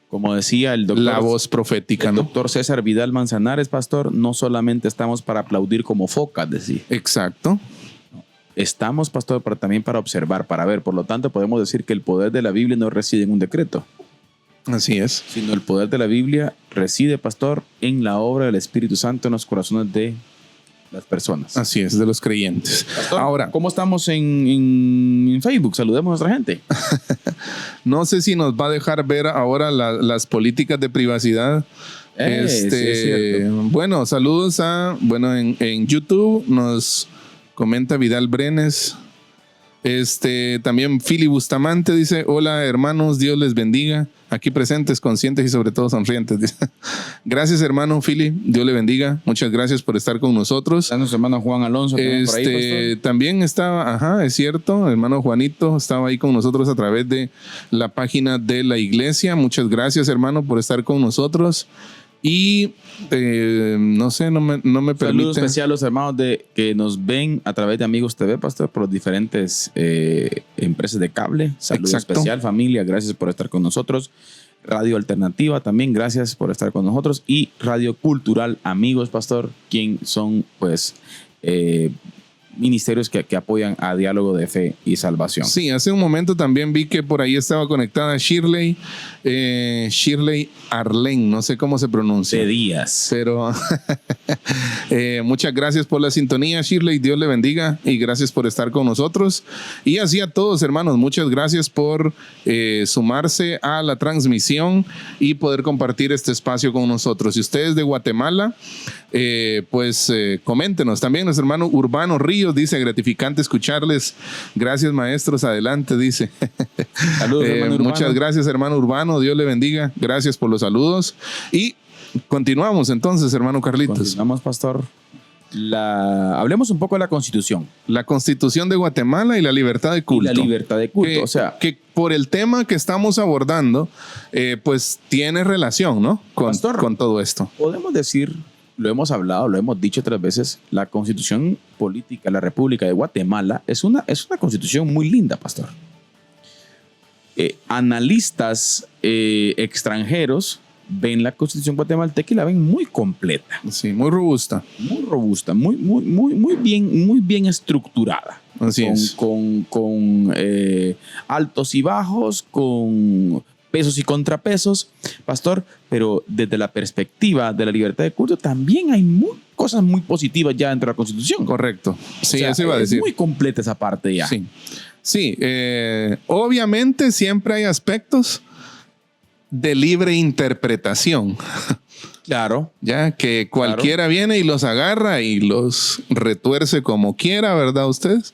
Como decía el doctor, la voz profética, el ¿no? doctor César Vidal Manzanares, pastor, no solamente estamos para aplaudir como focas, decía. Exacto. Estamos, pastor, también para observar, para ver. Por lo tanto, podemos decir que el poder de la Biblia no reside en un decreto, Así es. sino el poder de la Biblia reside, pastor, en la obra del Espíritu Santo en los corazones de las personas. Así es, de los creyentes. Pastor, Ahora, ¿cómo estamos en Facebook? Saludemos a nuestra gente. no sé si nos va a dejar ver ahora las políticas de privacidad. Sí, es cierto. Bueno, saludos en YouTube nos comenta Vidal Brenes. También Fili Bustamante dice: hola hermanos, Dios les bendiga. Aquí presentes, conscientes y sobre todo sonrientes. Dice. Gracias hermano Fili, Dios le bendiga. Muchas gracias por estar con nosotros. Está nuestro hermano Juan Alonso también por ahí, también estaba, es cierto, hermano Juanito estaba ahí con nosotros a través de la página de la iglesia. Muchas gracias hermano por estar con nosotros. Y no sé, no me permite. Saludo especial a los hermanos que nos ven a través de Amigos TV, pastor, por diferentes empresas de cable. Saludo especial, familia, gracias por estar con nosotros. Radio Alternativa también, gracias por estar con nosotros. Y Radio Cultural Amigos, pastor, quien son pues ministerios que apoyan a Diálogo de Fe y Salvación. Sí, hace un momento también vi que por ahí estaba conectada Shirley Arlen, no sé cómo se pronuncia. De Díaz. Pero muchas gracias por la sintonía, Shirley, Dios le bendiga y gracias por estar con nosotros. Y así a todos, hermanos, muchas gracias por sumarse a la transmisión y poder compartir este espacio con nosotros. Si ustedes de Guatemala, coméntenos. También nuestro hermano Urbano Ríos dice: gratificante escucharles. Gracias maestros, adelante, dice. Saludos, hermano Urbano. Muchas gracias hermano Urbano, Dios le bendiga. Gracias por los saludos. Y continuamos entonces, hermano Carlitos. Continuamos, pastor. Hablemos un poco de la Constitución. La Constitución de Guatemala y la libertad de culto. Y la libertad de culto, que por el tema que estamos abordando, pues tiene relación, ¿no? Con todo esto. Podemos decir, lo hemos hablado, lo hemos dicho 3 veces, la Constitución Política de la República de Guatemala es una constitución muy linda, pastor. Analistas extranjeros ven la Constitución guatemalteca y la ven muy completa. Sí, muy robusta. Muy robusta, muy bien estructurada. Así es. Con altos y bajos, con pesos y contrapesos, pastor, pero desde la perspectiva de la libertad de culto también hay cosas muy positivas ya dentro de la Constitución. Correcto. Sí, o sea, eso iba a decir. Es muy completa esa parte ya. Sí, obviamente siempre hay aspectos de libre interpretación. Claro. Ya que cualquiera viene y los agarra y los retuerce como quiera, ¿verdad ustedes?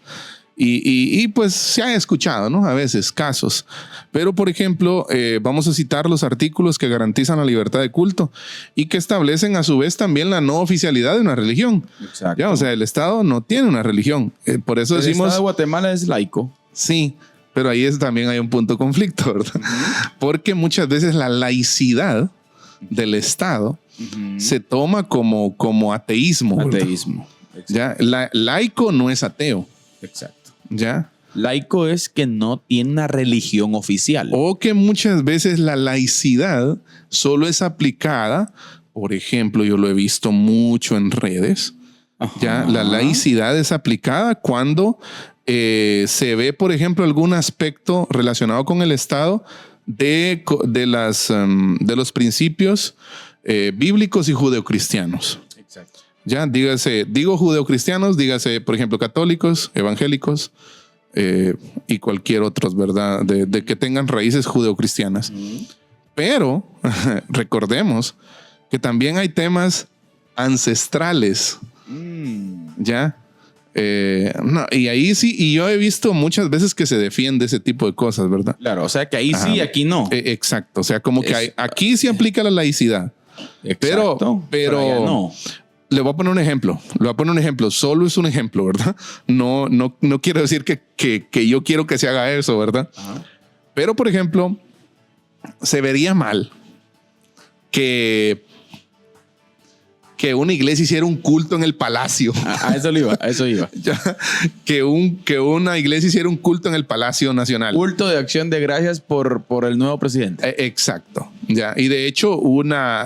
Y pues se ha escuchado, ¿no? A veces casos. Pero, por ejemplo, vamos a citar los artículos que garantizan la libertad de culto y que establecen a su vez también la no oficialidad de una religión. Exacto. ¿Ya? O sea, el Estado no tiene una religión. Por eso decimos... El Estado de Guatemala es laico. Sí, pero ahí también hay un punto de conflicto, ¿verdad? Porque muchas veces la laicidad del Estado se toma como ateísmo. ¿Verdad? Ateísmo. ¿Ya? Laico no es ateo. Exacto. ¿Ya? Laico es que no tiene una religión oficial. O que muchas veces la laicidad solo es aplicada, por ejemplo, yo lo he visto mucho en redes. ¿Ya? La laicidad es aplicada cuando se ve, por ejemplo, algún aspecto relacionado con el Estado de los principios bíblicos y judeocristianos. Exacto. Ya, digo judeocristianos, dígase, por ejemplo, católicos, evangélicos y cualquier otros, ¿verdad? De que tengan raíces judeocristianas. Pero recordemos que también hay temas ancestrales. ¿Ya? No, y ahí sí, y yo he visto muchas veces que se defiende ese tipo de cosas, ¿verdad? Claro, o sea que ahí sí, aquí no. Exacto, o sea, como que aquí sí aplica la laicidad. Exacto, pero no. Le voy a poner un ejemplo. Solo es un ejemplo, ¿verdad? No quiero decir que yo quiero que se haga eso, ¿verdad? Ajá. Pero, por ejemplo, se vería mal que una iglesia hiciera un culto en el palacio. A eso iba. Que una iglesia hiciera un culto en el Palacio Nacional. Culto de acción de gracias por el nuevo presidente. Exacto. Ya. Y de hecho,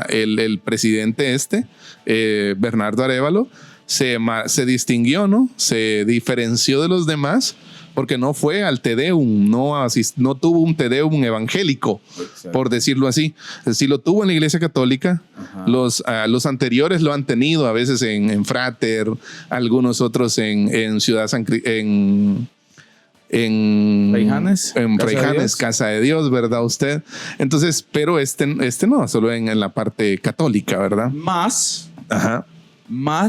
el presidente Bernardo Arévalo, se distinguió, ¿no? Se diferenció de los demás porque no fue al Te Deum, no tuvo un Te Deum evangélico, exacto, por decirlo así. Si lo tuvo en la Iglesia Católica, los anteriores lo han tenido a veces en Frater, algunos otros en Ciudad San en Fraijanes, Casa de Dios, ¿verdad usted? Entonces, pero este no, solo en la parte católica, ¿verdad? Más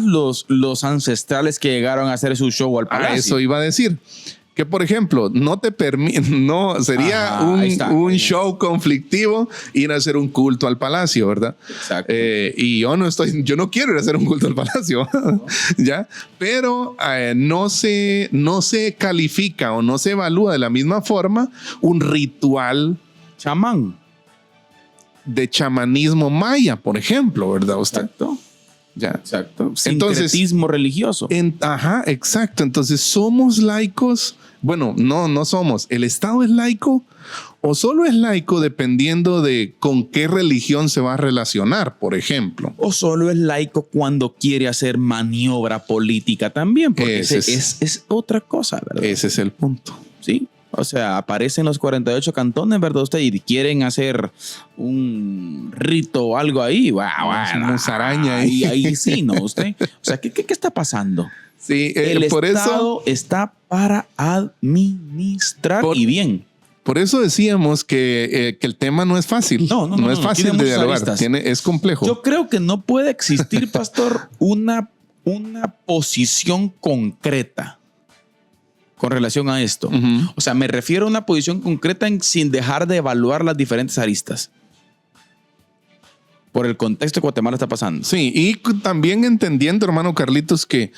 los ancestrales que llegaron a hacer su show al palacio. Eso iba a decir. Que, por ejemplo, sería un show conflictivo ir a hacer un culto al palacio, ¿verdad? Exacto. Y yo no quiero ir a hacer un culto al palacio, ¿ya? Pero no se califica o no se evalúa de la misma forma un ritual chamán de chamanismo maya, por ejemplo, ¿verdad? Exacto. Ya. Exacto. Sincretismo religioso. Exacto. Entonces, ¿somos laicos? Bueno, no somos. ¿El Estado es laico o solo es laico dependiendo de con qué religión se va a relacionar, por ejemplo? O solo es laico cuando quiere hacer maniobra política también, porque es otra cosa, ¿verdad? Ese es el punto. Sí. O sea, aparecen los 48 cantones, ¿verdad usted? Y quieren hacer un rito o algo ahí. Una araña ahí. Ahí sí, ¿no? Usted. O sea, ¿qué está pasando? Sí, el por Estado está para administrar y bien. Por eso decíamos que el tema no es fácil. No es fácil de dialogar. Es complejo. Yo creo que no puede existir, pastor, una posición concreta con relación a esto. O sea, me refiero a una posición concreta sin dejar de evaluar las diferentes aristas. Por el contexto que Guatemala está pasando. Sí, y también entendiendo, hermano Carlitos, que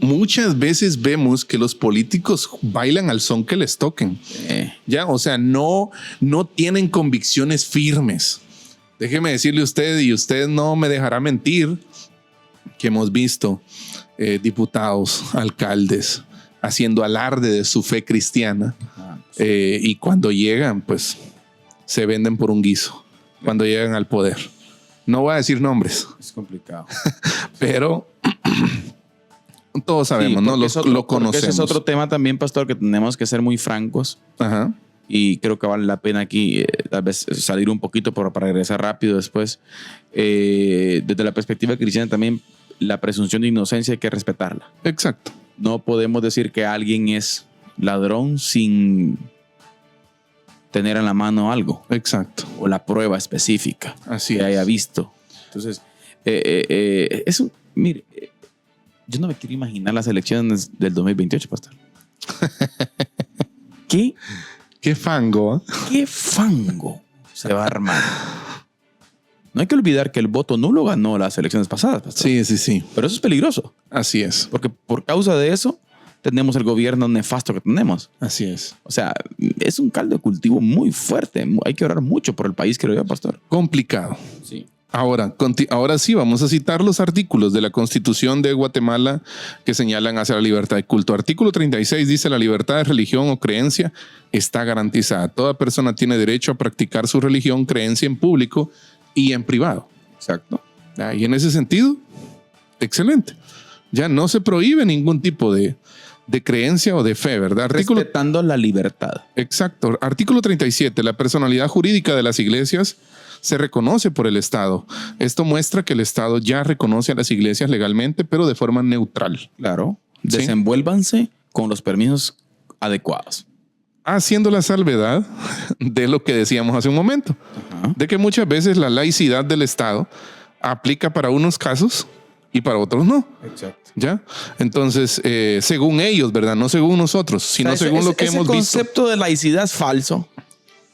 muchas veces vemos que los políticos bailan al son que les toquen. Ya, o sea, no tienen convicciones firmes. Déjeme decirle a usted, y usted no me dejará mentir, que hemos visto diputados, alcaldes, haciendo alarde de su fe cristiana. Y cuando llegan, pues se venden por un guiso. Cuando llegan al poder. No voy a decir nombres. Es complicado. Pero todos sabemos, ¿no? Lo conocemos. Ese es otro tema también, pastor, que tenemos que ser muy francos. Y creo que vale la pena aquí tal vez salir un poquito para regresar rápido después. Desde la perspectiva cristiana también, la presunción de inocencia hay que respetarla. Exacto. No podemos decir que alguien es ladrón sin tener en la mano algo. Exacto. O la prueba específica. Así que haya visto. Entonces, mire, yo no me quiero imaginar las elecciones del 2028, pastor. ¿Qué fango? ¿Qué fango se va a armar? No hay que olvidar que el voto nulo ganó las elecciones pasadas, pastor. Sí. Pero eso es peligroso. Así es. Porque por causa de eso tenemos el gobierno nefasto que tenemos. Así es. O sea, es un caldo de cultivo muy fuerte. Hay que orar mucho por el país, creo yo, pastor. Complicado. Sí. Ahora sí, vamos a citar los artículos de la Constitución de Guatemala que señalan hacia la libertad de culto. Artículo 36 dice: la libertad de religión o creencia está garantizada. Toda persona tiene derecho a practicar su religión, creencia en público y en privado. Exacto. Y en ese sentido, excelente. Ya no se prohíbe ningún tipo de creencia o de fe, ¿verdad? Respetando la libertad. Exacto. Artículo 37. La personalidad jurídica de las iglesias se reconoce por el Estado. Esto muestra que el Estado ya reconoce a las iglesias legalmente, pero de forma neutral. Claro. Desenvuélvanse con los permisos adecuados. Haciendo la salvedad de lo que decíamos hace un momento, de que muchas veces la laicidad del Estado aplica para unos casos y para otros no. Exacto. ¿Ya? Entonces, según ellos, ¿verdad? No según nosotros, sino según lo que hemos visto. El concepto de laicidad es falso.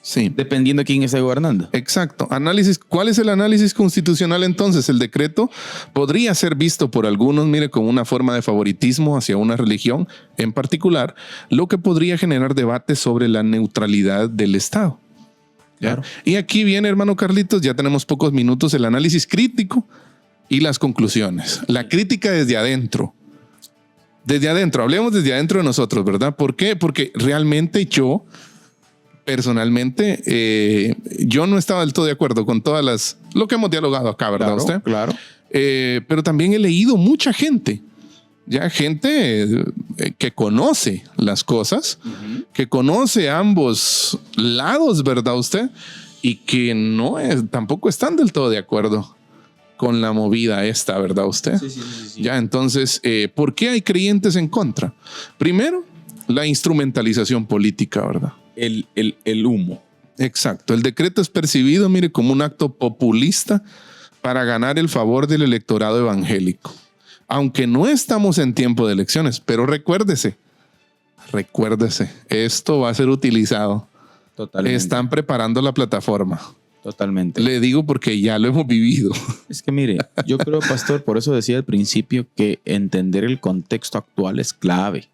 Sí. Dependiendo de quién esté gobernando. Exacto. Análisis. ¿Cuál es el análisis constitucional entonces? El decreto podría ser visto por algunos, mire, como una forma de favoritismo hacia una religión en particular, lo que podría generar debate sobre la neutralidad del Estado. ¿Ya? Claro. Y aquí viene, hermano Carlitos, ya tenemos pocos minutos, el análisis crítico y las conclusiones. La crítica desde adentro. Desde adentro. Hablemos desde adentro de nosotros, ¿verdad? ¿Por qué? Porque realmente yo... Personalmente, yo no estaba del todo de acuerdo con lo que hemos dialogado acá, ¿verdad? Claro, usted? Claro. Pero también he leído mucha gente Ya gente que conoce las cosas, que conoce ambos lados, ¿verdad usted? Y que tampoco están del todo de acuerdo con la movida esta, ¿verdad usted? Sí. Ya, entonces, ¿por qué hay creyentes en contra? Primero, la instrumentalización política, ¿verdad? El humo. Exacto. El decreto es percibido, mire, como un acto populista para ganar el favor del electorado evangélico. Aunque no estamos en tiempo de elecciones, pero recuérdese, esto va a ser utilizado. Totalmente. Están preparando la plataforma. Totalmente. Le digo porque ya lo hemos vivido. Es que mire, yo creo, pastor, por eso decía al principio que entender el contexto actual es clave.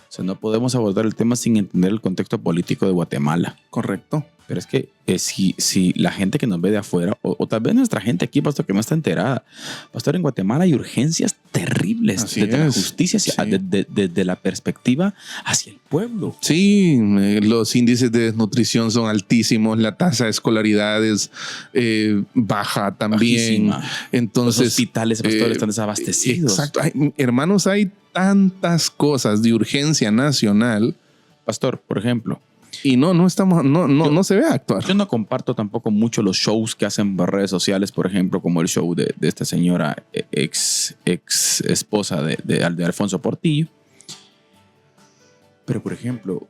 O sea, no podemos abordar el tema sin entender el contexto político de Guatemala. Correcto. Pero es que si la gente que nos ve de afuera, o tal vez nuestra gente aquí, pastor, que no está enterada, pastor, en Guatemala hay urgencias terribles desde la justicia, desde la perspectiva hacia el pueblo. Sí, los índices de desnutrición son altísimos, la tasa de escolaridad es baja también. Bajísima. Entonces, los hospitales, pastor, están desabastecidos. Exacto. Hermanos, hay tantas cosas de urgencia nacional. Pastor, por ejemplo. Y no se ve actuar. Yo no comparto tampoco mucho los shows que hacen por redes sociales, por ejemplo, como el show de esta señora ex esposa de Alfonso Portillo. Pero, por ejemplo,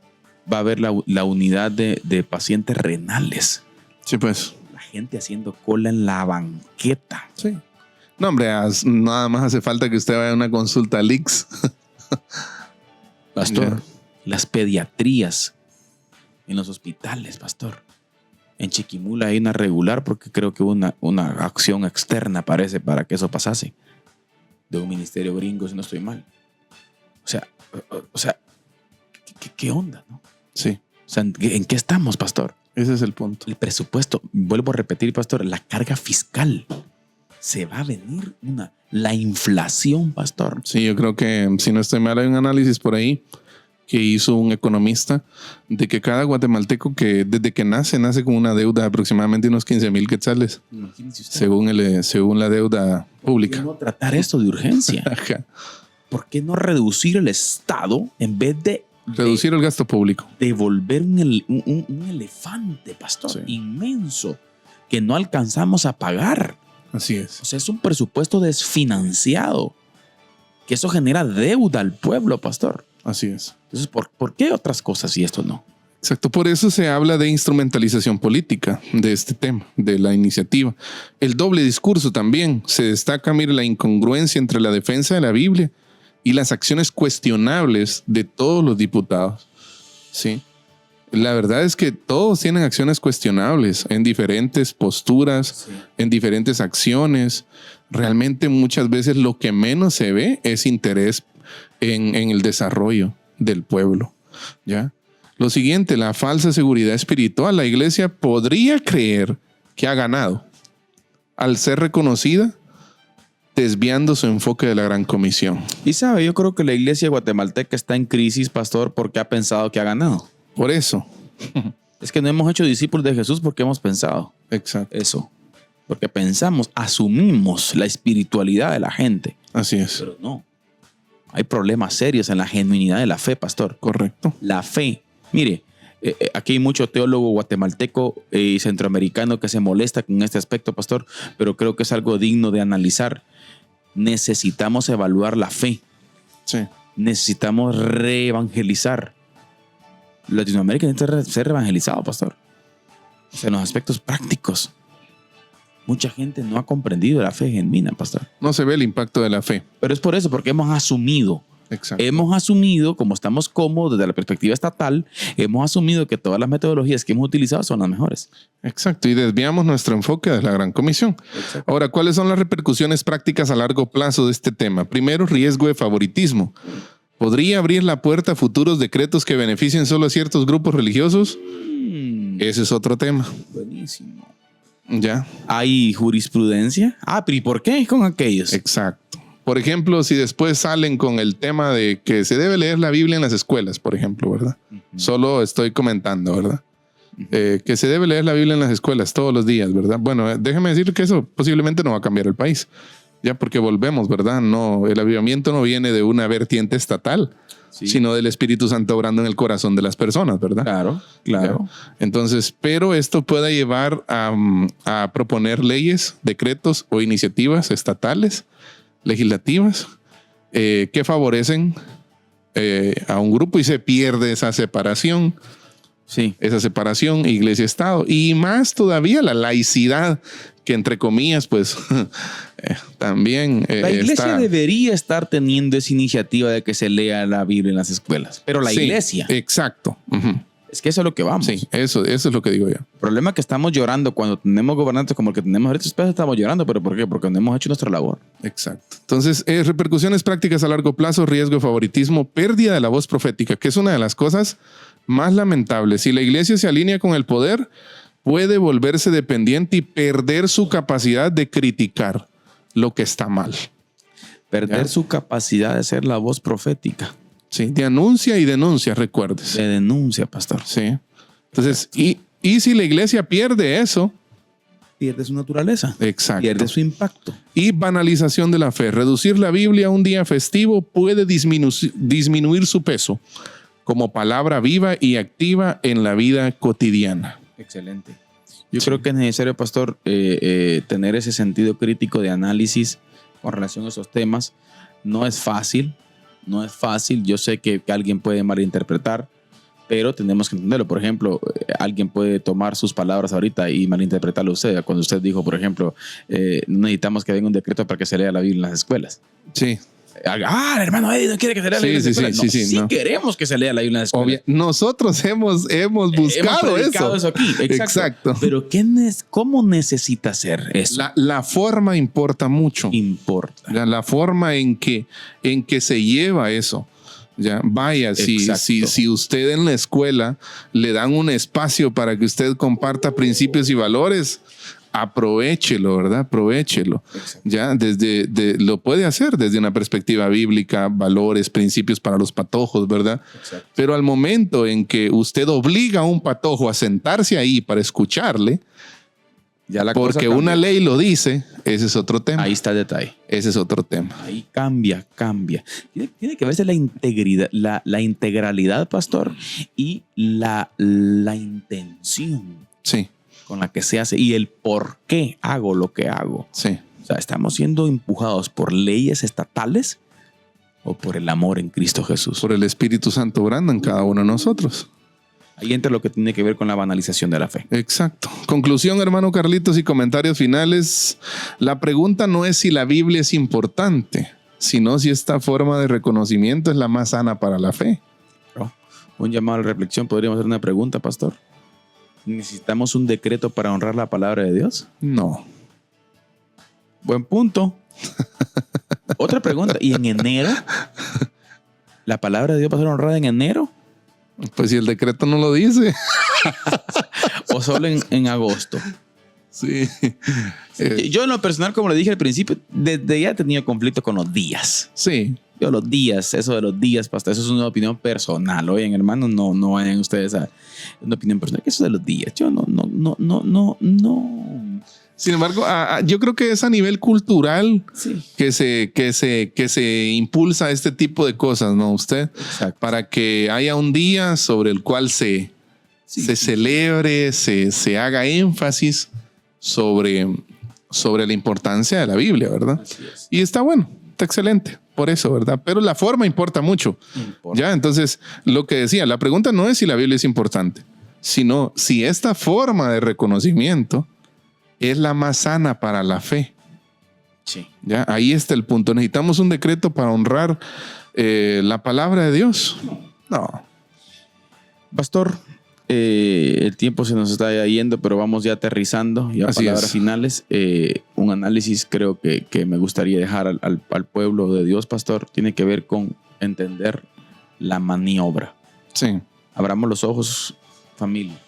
va a haber la unidad de pacientes renales. Sí, pues. La gente haciendo cola en la banqueta. Sí. No, hombre, nada más hace falta que usted vaya a una consulta al IX. Pastor, las pediatrías en los hospitales, pastor. En Chiquimula hay una regular porque creo que hubo una acción externa, parece, para que eso pasase. De un ministerio gringo, si no estoy mal. O sea, ¿qué onda, no? Sí. O sea, ¿en qué estamos, pastor? Ese es el punto. El presupuesto, vuelvo a repetir, pastor, la carga fiscal. Se va a venir la inflación, pastor. Sí, yo creo que, si no estoy mal, hay un análisis por ahí que hizo un economista de que cada guatemalteco que desde que nace con una deuda de aproximadamente unos 15,000 quetzales, según la deuda pública. ¿Por qué no tratar esto de urgencia? ¿Por qué no reducir el Estado en vez de reducir el gasto público? Devolver un elefante, pastor, sí, inmenso, que no alcanzamos a pagar. Así es. O sea, es un presupuesto desfinanciado, que eso genera deuda al pueblo, pastor. Así es. Entonces, ¿por qué otras cosas y esto no? Exacto, por eso se habla de instrumentalización política de este tema, de la iniciativa. El doble discurso también. Se destaca, mire, la incongruencia entre la defensa de la Biblia y las acciones cuestionables de todos los diputados. Sí. La verdad es que todos tienen acciones cuestionables en diferentes posturas, sí, en diferentes acciones. Realmente muchas veces lo que menos se ve es interés en el desarrollo del pueblo. ¿Ya? Lo siguiente, la falsa seguridad espiritual. La iglesia podría creer que ha ganado al ser reconocida, desviando su enfoque de la gran comisión. Y sabe, yo creo que la iglesia guatemalteca está en crisis, pastor, porque ha pensado que ha ganado. Por eso. Es que no hemos hecho discípulos de Jesús porque hemos pensado. Exacto. Eso. Porque pensamos, asumimos la espiritualidad de la gente. Así es. Pero no. Hay problemas serios en la genuinidad de la fe, pastor. Correcto. La fe. Mire, aquí hay mucho teólogo guatemalteco y centroamericano que se molesta con este aspecto, pastor, pero creo que es algo digno de analizar. Necesitamos evaluar la fe. Sí. Necesitamos reevangelizar. Latinoamérica necesita ser reevangelizado, pastor. O sea, en los aspectos prácticos. Mucha gente no ha comprendido la fe genuina, pastor. No se ve el impacto de la fe. Pero es por eso, porque hemos asumido. Exacto. Hemos asumido, como estamos cómodos desde la perspectiva estatal, hemos asumido que todas las metodologías que hemos utilizado son las mejores. Exacto, y desviamos nuestro enfoque de la gran comisión. Exacto. Ahora, ¿cuáles son las repercusiones prácticas a largo plazo de este tema? Primero, riesgo de favoritismo. ¿Podría abrir la puerta a futuros decretos que beneficien solo a ciertos grupos religiosos? Ese es otro tema. Buenísimo. ¿Ya? ¿Hay jurisprudencia? Pero ¿y por qué con aquellos? Exacto. Por ejemplo, si después salen con el tema de que se debe leer la Biblia en las escuelas, por ejemplo, ¿verdad? Solo estoy comentando, ¿verdad? Que se debe leer la Biblia en las escuelas todos los días, ¿verdad? Bueno, déjeme decir que eso posiblemente no va a cambiar el país. Ya, porque volvemos, ¿verdad? No, el avivamiento no viene de una vertiente estatal, sino del Espíritu Santo obrando en el corazón de las personas, ¿verdad? Claro. ¿Ya? Entonces, pero esto puede llevar a proponer leyes, decretos o iniciativas estatales, legislativas, que favorecen a un grupo y se pierde esa separación. Sí. Esa separación iglesia-estado y más todavía la laicidad que entre comillas pues también la iglesia debería estar teniendo esa iniciativa de que se lea la Biblia en las escuelas, pero la iglesia. Exacto. Es que eso es lo que vamos. Sí, eso es lo que digo yo. El problema es que estamos llorando cuando tenemos gobernantes como el que tenemos ahorita. Estamos llorando, pero ¿por qué? Porque no hemos hecho nuestra labor. Exacto. Entonces, repercusiones prácticas a largo plazo, riesgo de favoritismo, pérdida de la voz profética, que es una de las cosas más lamentables. Si la iglesia se alinea con el poder, puede volverse dependiente y perder su capacidad de criticar lo que está mal. Perder su capacidad de ser la voz profética. Sí, de anuncia y denuncia, recuerdes. De denuncia, pastor. Sí. Entonces, y si la iglesia pierde eso, pierde su naturaleza. Exacto. Pierde su impacto. Y banalización de la fe. Reducir la Biblia a un día festivo puede disminuir su peso como palabra viva y activa en la vida cotidiana. Excelente. Yo creo que es necesario, pastor, tener ese sentido crítico de análisis con relación a esos temas. No es fácil. No es fácil. Yo sé que alguien puede malinterpretar, pero tenemos que entenderlo. Por ejemplo, alguien puede tomar sus palabras ahorita y malinterpretarlo usted. Cuando usted dijo, por ejemplo, no necesitamos que venga un decreto para que se lea la Biblia en las escuelas. Sí. El hermano Eddie no quiere que se lea la Biblia en las escuelas. Sí, queremos que se lea la Biblia en las escuelas. Nosotros hemos buscado eso aquí. Exacto. Pero ¿cómo necesita ser eso? La forma importa mucho. Importa. La forma en que se lleva eso. Ya, vaya, si usted en la escuela le dan un espacio para que usted comparta principios y valores, aprovéchelo, ¿verdad? Aprovéchelo. Exacto. Ya, lo puede hacer desde una perspectiva bíblica, valores, principios para los patojos, ¿verdad? Exacto. Pero al momento en que usted obliga a un patojo a sentarse ahí para escucharle, ya la porque cosa una ley lo dice, ese es otro tema. Ahí está el detalle. Ese es otro tema. Ahí cambia. Tiene que verse la integridad, la integralidad, pastor, y la intención. Sí. Con la que se hace y el por qué hago lo que hago. Sí. O sea, ¿estamos siendo empujados por leyes estatales o por el amor en Cristo Jesús? Por el Espíritu Santo obrando en cada uno de nosotros. Ahí entra lo que tiene que ver con la banalización de la fe. Exacto. Conclusión, hermano Carlitos, y comentarios finales. La pregunta no es si la Biblia es importante, sino si esta forma de reconocimiento es la más sana para la fe. Un llamado a la reflexión. ¿Podríamos hacer una pregunta, pastor? ¿Necesitamos un decreto para honrar la palabra de Dios? No. Buen punto. Otra pregunta. ¿Y en enero? ¿La palabra de Dios va a ser honrada en enero? Pues si el decreto no lo dice. ¿O solo en agosto? Sí. Yo en lo personal, como le dije al principio, desde ya he tenido conflicto con los días. Sí. Yo los días, eso de los días, pastor, eso es una opinión personal. Oigan, hermanos, no vayan ustedes a una opinión personal. Eso de los días, yo no. Sin embargo, yo creo que es a nivel cultural que se impulsa este tipo de cosas, ¿no? Usted, exacto, para que haya un día sobre el cual se celebre, se haga énfasis sobre la importancia de la Biblia, ¿verdad? Y está bueno, está excelente. Por eso, ¿verdad? Pero la forma importa mucho. Ya, entonces, lo que decía, la pregunta no es si la Biblia es importante, sino si esta forma de reconocimiento es la más sana para la fe. Sí. Ya, ahí está el punto. ¿Necesitamos un decreto para honrar la palabra de Dios? No. Pastor, el tiempo se nos está yendo, pero vamos ya aterrizando, ya palabras finales. Un análisis creo que me gustaría dejar al pueblo de Dios, pastor, tiene que ver con entender la maniobra. Sí. Abramos los ojos, familia,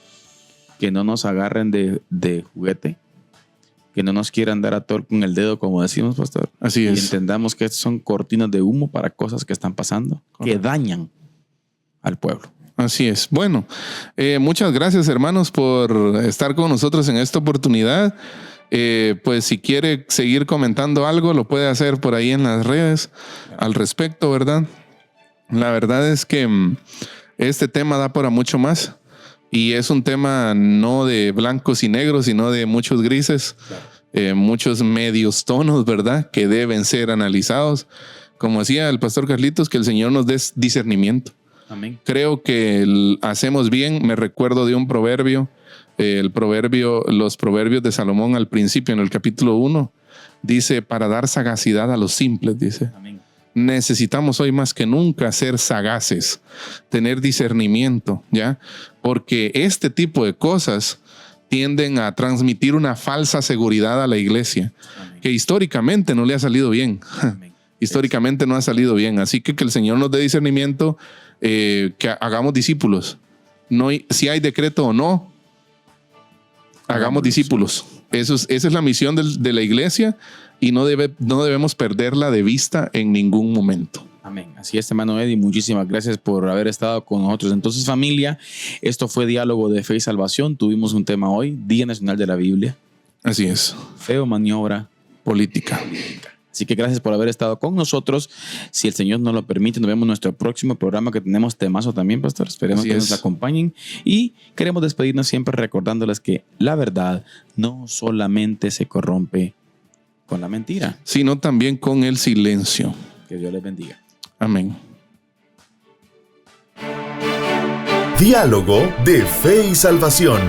que no nos agarren de juguete, que no nos quieran dar a tort con el dedo, como decimos, pastor. Así es. Y entendamos que son cortinas de humo para cosas que están pasando, que dañan al pueblo. Así es. Bueno, muchas gracias, hermanos, por estar con nosotros en esta oportunidad. Pues si quiere seguir comentando algo, lo puede hacer por ahí en las redes al respecto, ¿verdad? La verdad es que este tema da para mucho más y es un tema no de blancos y negros, sino de muchos grises, muchos medios tonos, ¿verdad? Que deben ser analizados. Como decía el pastor Carlitos, que el Señor nos dé discernimiento. Amén. Creo que hacemos bien. Me recuerdo de un proverbio, los proverbios de Salomón al principio, en el capítulo 1, dice, para dar sagacidad a los simples, dice. Amén. Necesitamos hoy más que nunca ser sagaces, tener discernimiento, ¿ya? Porque este tipo de cosas tienden a transmitir una falsa seguridad a la iglesia, amén, que históricamente no le ha salido bien. Amén. Históricamente no ha salido bien. Así que el Señor nos dé discernimiento, que hagamos discípulos. No, si hay decreto o no, hagamos discípulos. Esa es la misión de la iglesia y no debemos perderla de vista en ningún momento. Amén. Así es, hermano Eddie. Muchísimas gracias por haber estado con nosotros. Entonces, familia, esto fue Diálogo de Fe y Salvación. Tuvimos un tema hoy, Día Nacional de la Biblia. Así es. Fe o maniobra política. Así que gracias por haber estado con nosotros. Si el Señor nos lo permite, nos vemos en nuestro próximo programa, que tenemos temazo también, pastor. Esperemos que nos acompañen. Y queremos despedirnos siempre recordándoles que la verdad no solamente se corrompe con la mentira, sino también con el silencio. Que Dios les bendiga. Amén. Diálogo de Fe y Salvación.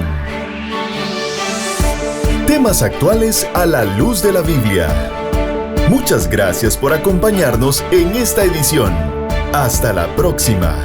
Temas actuales a la luz de la Biblia. Muchas gracias por acompañarnos en esta edición. Hasta la próxima.